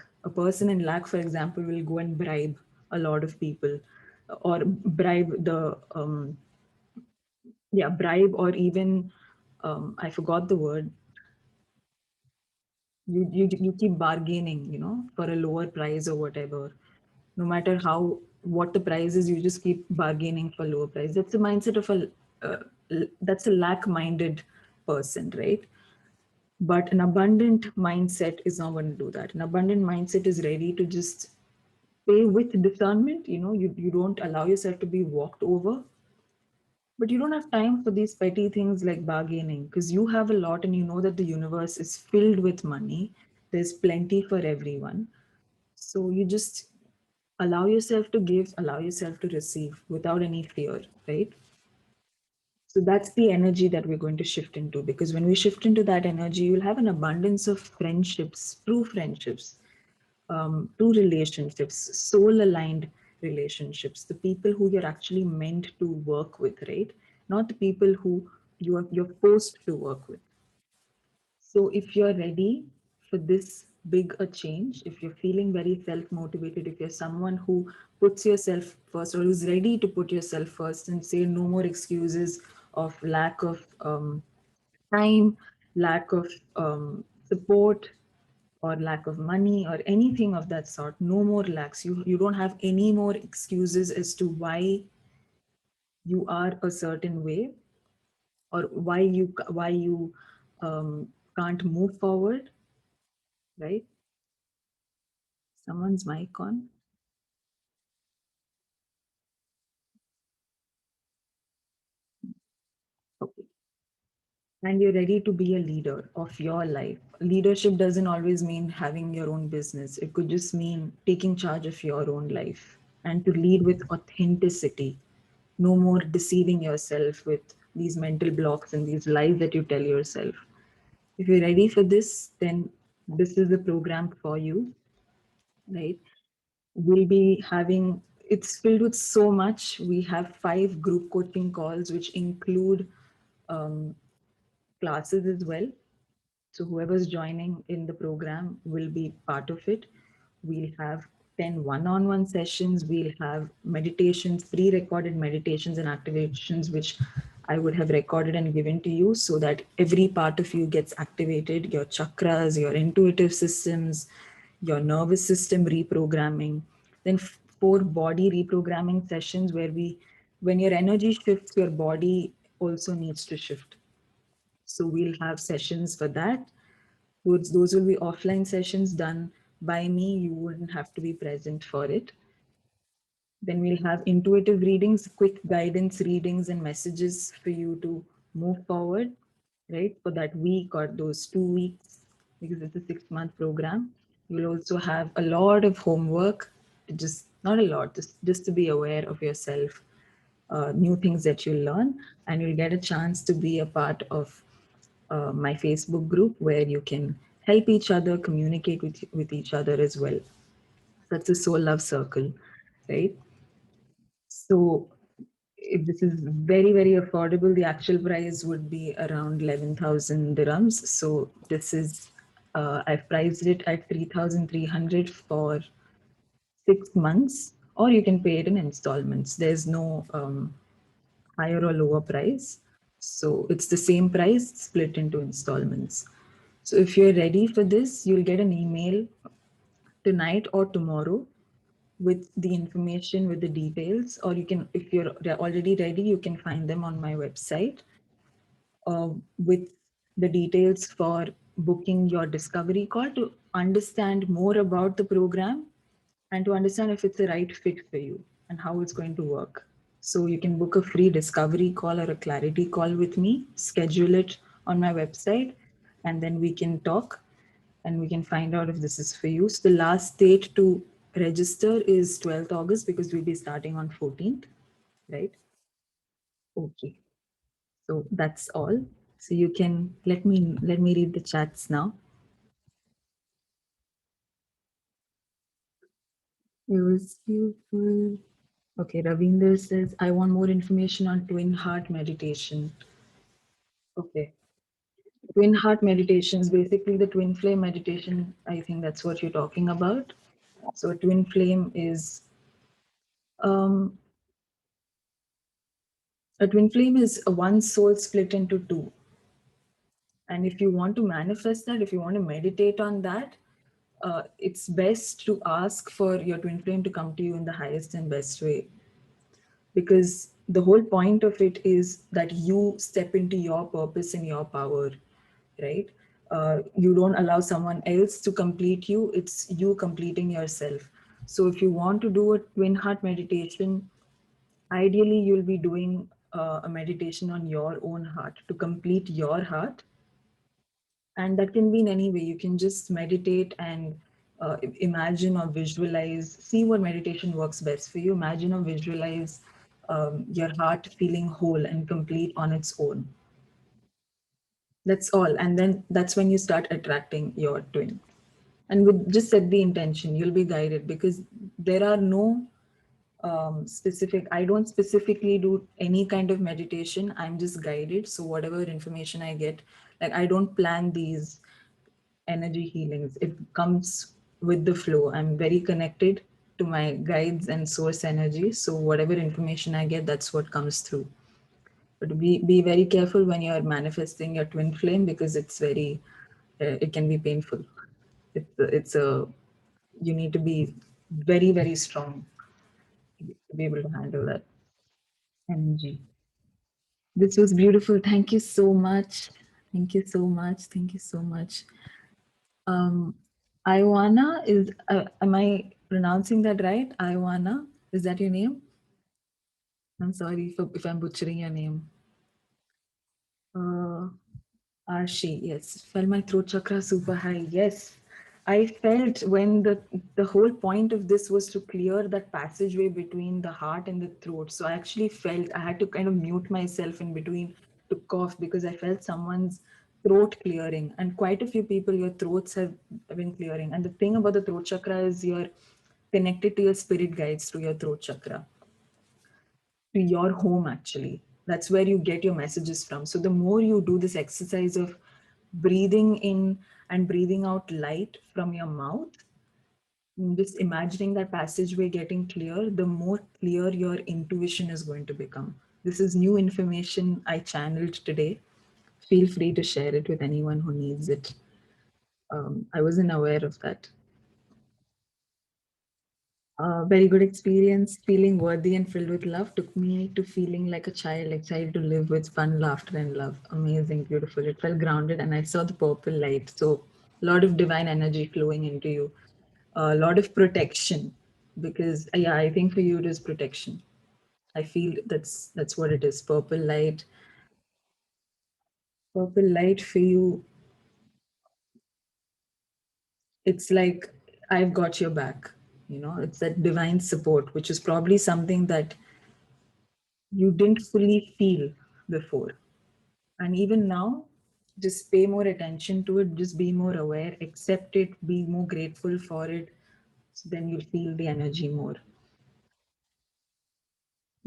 for example, will go and bribe a lot of people, or bribe the yeah, bribe, or even I forgot the word. You keep bargaining, for a lower price or whatever. No matter how what the price is, you just keep bargaining for lower price. That's the mindset of that's a lack-minded person, right? But an abundant mindset is not going to do that. An abundant mindset is ready to just pay with discernment. You don't allow yourself to be walked over. But you don't have time for these petty things like bargaining, because you have a lot and you know that the universe is filled with money. There's plenty for everyone. So you just allow yourself to give, allow yourself to receive without any fear, right? So that's the energy that we're going to shift into, because when we shift into that energy, you'll have an abundance of friendships, true relationships, soul aligned relationships, the people who you're actually meant to work with, right? Not the people who you're forced to work with. So if you're ready for this big a change, if you're feeling very self motivated, if you're someone who puts yourself first, or who's ready to put yourself first and say no more excuses of lack of time, lack of support or lack of money or anything of that sort. No more lacks. You don't have any more excuses as to why you are a certain way, or why you can't move forward, right? Someone's mic on. Okay. And you're ready to be a leader of your life. Leadership doesn't always mean having your own business. It could just mean taking charge of your own life and to lead with authenticity. No more deceiving yourself with these mental blocks and these lies that you tell yourself. If you're ready for this, then this is the program for you, right? We'll be having, it's filled with so much. We have 5 group coaching calls, which include um, classes as well. So whoever's joining in the program will be part of it. We'll have 10 one-on-one sessions. We'll have meditations, pre-recorded meditations and activations, which I would have recorded and given to you so that every part of you gets activated, your chakras, your intuitive systems, your nervous system reprogramming. Then 4 body reprogramming sessions where when your energy shifts, your body also needs to shift. So we'll have sessions for that. Those will be offline sessions done by me. You wouldn't have to be present for it. Then we'll have intuitive readings, quick guidance readings, and messages for you to move forward, right? For that week or those 2 weeks, because it's a 6 month program. You'll also have a lot of homework, just not a lot, just to be aware of yourself, new things that you'll learn, and you'll get a chance to be a part of my Facebook group where you can help each other, communicate with each other as well. That's a soul love circle, right? So if this is very, very affordable, the actual price would be around 11,000 dirhams. So this is, I've priced it at 3,300 for 6 months, or you can pay it in installments. There's no higher or lower price. So it's the same price split into installments. So if you're ready for this, you'll get an email tonight or tomorrow with the information, with the details, or you can, if you're already ready, you can find them on my website with the details for booking your discovery call to understand more about the program and to understand if it's the right fit for you and how it's going to work. So you can book a free discovery call or a clarity call with me, schedule it on my website, and then we can talk and we can find out if this is for you. So the last date to register is 12th August because we'll be starting on 14th, right? Okay. So that's all. So you can let me read the chats now. It was useful. Okay, Ravinder says, I want more information on twin heart meditation. Okay. Twin heart meditation is basically the twin flame meditation. I think that's what you're talking about. So a twin flame is um, a one soul split into two. And if you want to manifest that, if you want to meditate on that, it's best to ask for your twin flame to come to you in the highest and best way, because the whole point of it is that you step into your purpose and your power, right? You don't allow someone else to complete you, it's you completing yourself. So if you want to do a twin heart meditation, ideally you'll be doing a meditation on your own heart to complete your heart. And that can be in any way. You can just meditate and imagine or visualize, see what meditation works best for you. Imagine or visualize your heart feeling whole and complete on its own. That's all. And then that's when you start attracting your twin. And with just set the intention, you'll be guided, because there are no specific, I don't specifically do any kind of meditation. I'm just guided. So whatever information I get, like I don't plan these energy healings. It comes with the flow. I'm very connected to my guides and source energy. So whatever information I get, that's what comes through. But be very careful when you're manifesting your twin flame, because it's very It can be painful. It's a you need to be very, very strong to be able to handle that energy. This was beautiful. Thank you so much. Thank you so much. Thank you so much. Um, Iwana is, am I pronouncing that right? Iwana, is that your name? I'm sorry if I'm butchering your name. Uh, Arshi, yes. Felt my throat chakra super high. Yes. I felt when the whole point of this was to clear that passageway between the heart and the throat. So I actually felt I had to kind of mute myself in between to cough because I felt someone's throat clearing. And quite a few people, your throats have been clearing. And the thing about the throat chakra is you're connected to your spirit guides through your throat chakra, to your home actually. That's where you get your messages from. So the more you do this exercise of breathing in and breathing out light from your mouth, just imagining that passageway getting clear, the more clear your intuition is going to become. This is new information I channeled today. Feel free to share it with anyone who needs it. I wasn't aware of that. A very good experience. Feeling worthy and filled with love took me to feeling like a child, excited to live with fun, laughter, and love. Amazing, beautiful. It felt grounded, and I saw the purple light. So, a lot of divine energy flowing into you, a lot of protection. Because yeah, I think for you it is protection. I feel that's what it is. Purple light for you. It's like I've got your back. You know, it's that divine support, which is probably something that you didn't fully feel before. And even now, just pay more attention to it, just be more aware, accept it, be more grateful for it. So then you'll feel the energy more.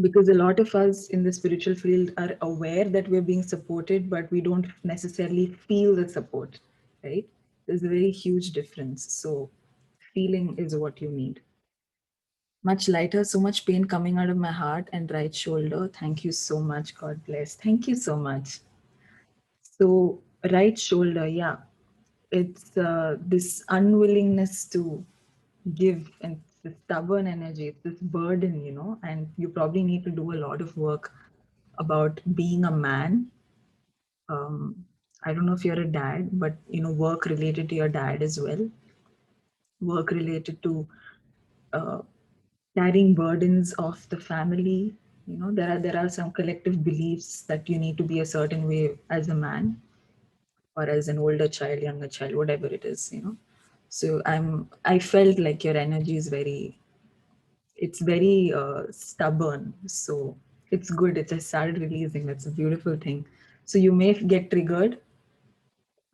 Because a lot of us in the spiritual field are aware that we're being supported, but we don't necessarily feel the support, right? There's a very huge difference. So, feeling is what you need. Much lighter, so much pain coming out of my heart and right shoulder. Thank you so much. God bless. Thank you so much. So, right shoulder, yeah, it's this unwillingness to give and the stubborn energy, it's this burden, and you probably need to do a lot of work about being a man. Um, I don't know if you're a dad, but work related to your dad as well, work related to uh, carrying burdens of the family. There are some collective beliefs that you need to be a certain way as a man or as an older child, younger child, whatever it is. So I felt like your energy is it's very stubborn. So it's good. It just started releasing. That's a beautiful thing. So you may get triggered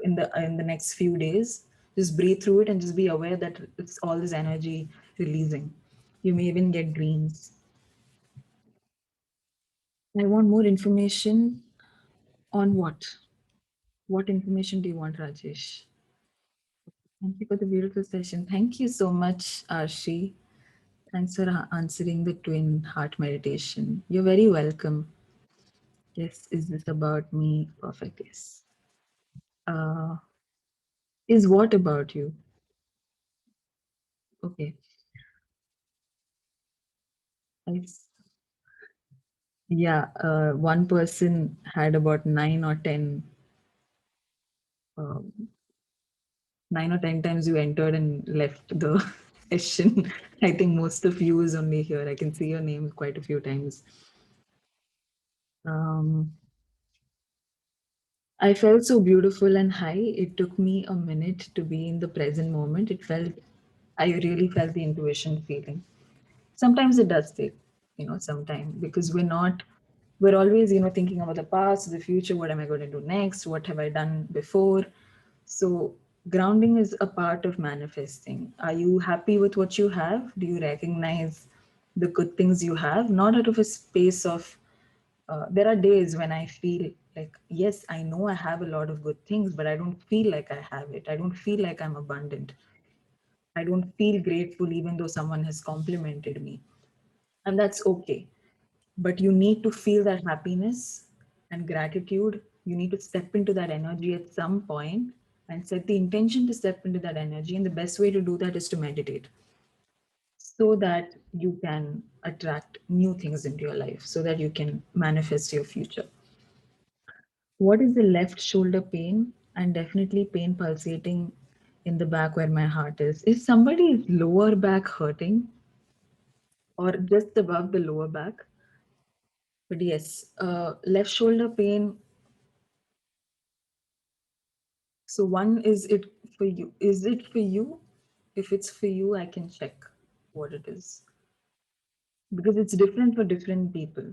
in the next few days. Just breathe through it and just be aware that it's all this energy releasing. You may even get dreams. I want more information on what? What information do you want, Rajesh? Thank you for the beautiful session. Thank you so much, Arshi. Thanks for answering the twin heart meditation. You're very welcome. Yes, is this about me? Perfect. Yes. Uh, is what about you? Okay. I, yeah. One person had about um, 9 or 10 times you entered and left the session. I think most of you is only here. I can see your name quite a few times. Um, I felt so beautiful and high. It took me a minute to be in the present moment. I really felt the intuition feeling. Sometimes it does take, some time because we're always, thinking about the past, the future, what am I going to do next? What have I done before? So grounding is a part of manifesting. Are you happy with what you have? Do you recognize the good things you have? Not out of a space of there are days when I feel like, yes, I know I have a lot of good things, but I don't feel like I have it. I don't feel like I'm abundant. I don't feel grateful even though someone has complimented me. And that's okay. But you need to feel that happiness and gratitude. You need to step into that energy at some point. and set the intention to step into that energy. And the best way to do that is to meditate, so that you can attract new things into your life, so that you can manifest your future. What is the left shoulder pain? And definitely pain pulsating in the back where my heart is. If somebody is lower back hurting or just above the lower back, but yes, left shoulder pain. So one, is it for you? Is it for you? If it's for you, I can check what it is, because it's different for different people.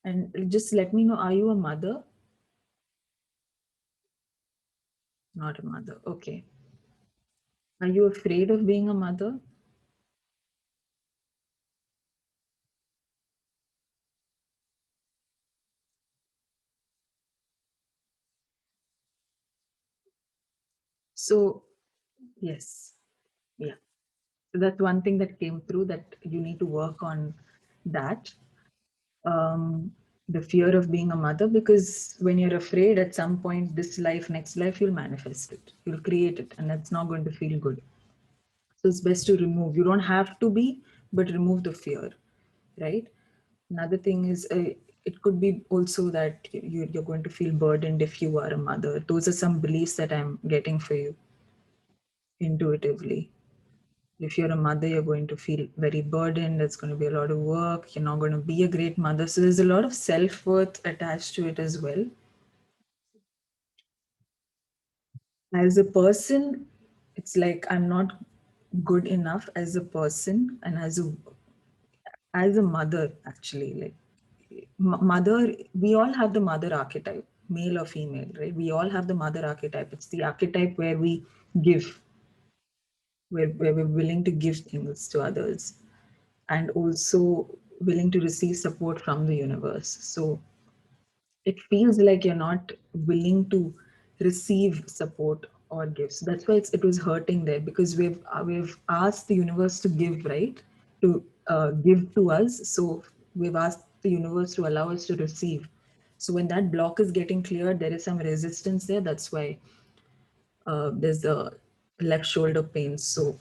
And just let me know, are you a mother? Not a mother. Okay. Are you afraid of being a mother? So, yes. Yeah. So that's one thing that came through, that you need to work on that. Um, the fear of being a mother, because when you're afraid, at some point, this life, next life, you'll manifest it, you'll create it, and that's not going to feel good. So it's best to remove. You don't have to be, but remove the fear, right? Another thing is, it could be also that you're going to feel burdened if you are a mother. Those are some beliefs that I'm getting for you intuitively. If you're a mother, you're going to feel very burdened. It's going to be a lot of work. You're not going to be a great mother. So there's a lot of self worth attached to it as well. As a person, it's like I'm not good enough as a person, and as a mother, actually, like mother, we all have the mother archetype, male or female, right? We all have the mother archetype. It's the archetype where we give, where we're willing to give things to others, and also willing to receive support from the universe. So it feels like you're not willing to receive support or gifts. That's why it was hurting there, because we've asked the universe to give, right? To give to us. So we've asked the universe to allow us to receive. So when that block is getting cleared, there is some resistance there. That's why there's a left shoulder pain. So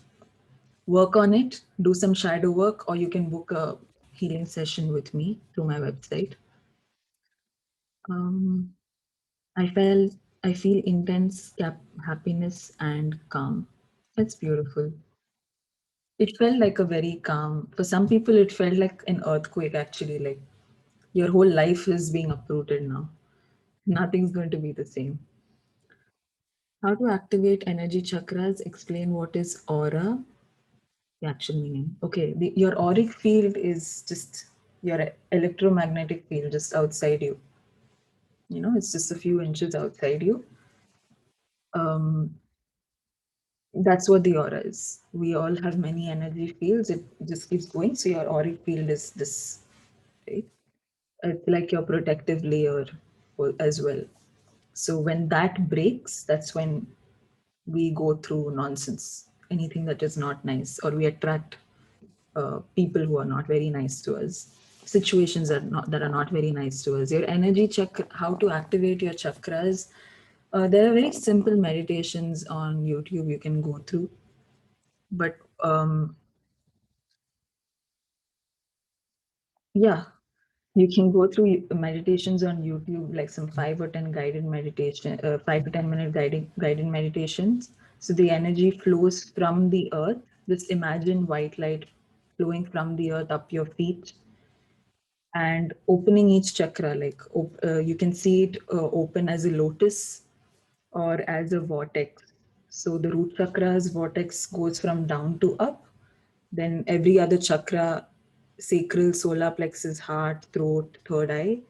work on it, do some shadow work, or you can book a healing session with me through my website. Um, I feel intense happiness and calm. That's beautiful. It felt like a very calm. For some people, it felt like an earthquake. Actually, like your whole life is being uprooted now. Nothing's going to be the same. How to activate energy chakras? Explain what is aura. The actual meaning. Okay, your auric field is just your electromagnetic field just outside you. It's just a few inches outside you. Um, That's what the aura is. We all have many energy fields. It just keeps going. So your auric field is this, right? It's like your protective layer as well. So when that breaks, that's when we go through nonsense, anything that is not nice, or we attract people who are not very nice to us, situations that are not very nice to us. Your energy chakra, how to activate your chakras. There are very simple meditations on YouTube you can go through, but yeah, you can go through meditations on YouTube, like some 5 or 10 guided meditation, 5 to 10 minute guided meditations. So the energy flows from the earth. Just imagine white light flowing from the earth up your feet and opening each chakra. Like you can see it open as a lotus or as a vortex. So the root chakra's vortex goes from down to up. Then every other chakra, sacral, solar plexus, heart, throat, third eye,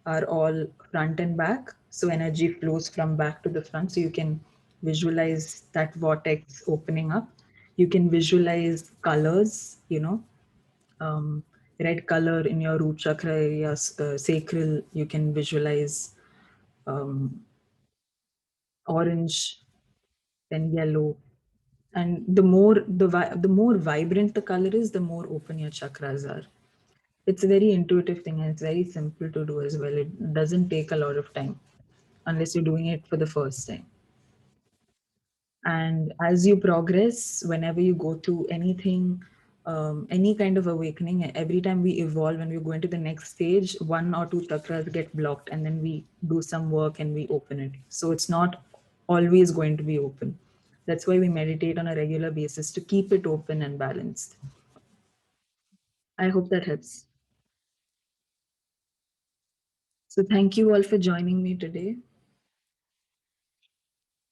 are all front and back. So energy flows from back to the front. So you can visualize that vortex opening up. You can visualize colors, um, red color in your root chakra area, sacral. You can visualize um, orange, then yellow, and the more vibrant the color is, the more open your chakras are. It's a very intuitive thing, and it's very simple to do as well. It doesn't take a lot of time unless you're doing it for the first time. And as you progress, whenever you go to anything, any kind of awakening, every time we evolve and we go into the next stage, one or two chakras get blocked, and then we do some work and we open it. So it's not always going to be open. That's why we meditate on a regular basis to keep it open and balanced. I hope that helps. So thank you all for joining me today.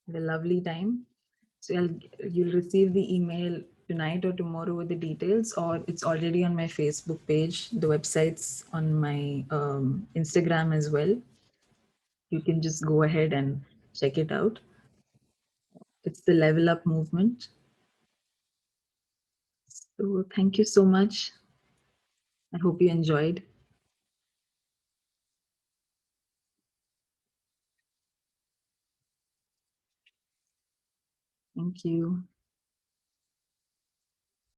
Have a lovely time. So you'll receive the email tonight or tomorrow with the details, or it's already on my Facebook page. The website's on my Instagram as well. You can just go ahead and check it out. It's the Level Up movement. So thank you so much. I hope you enjoyed. Thank you.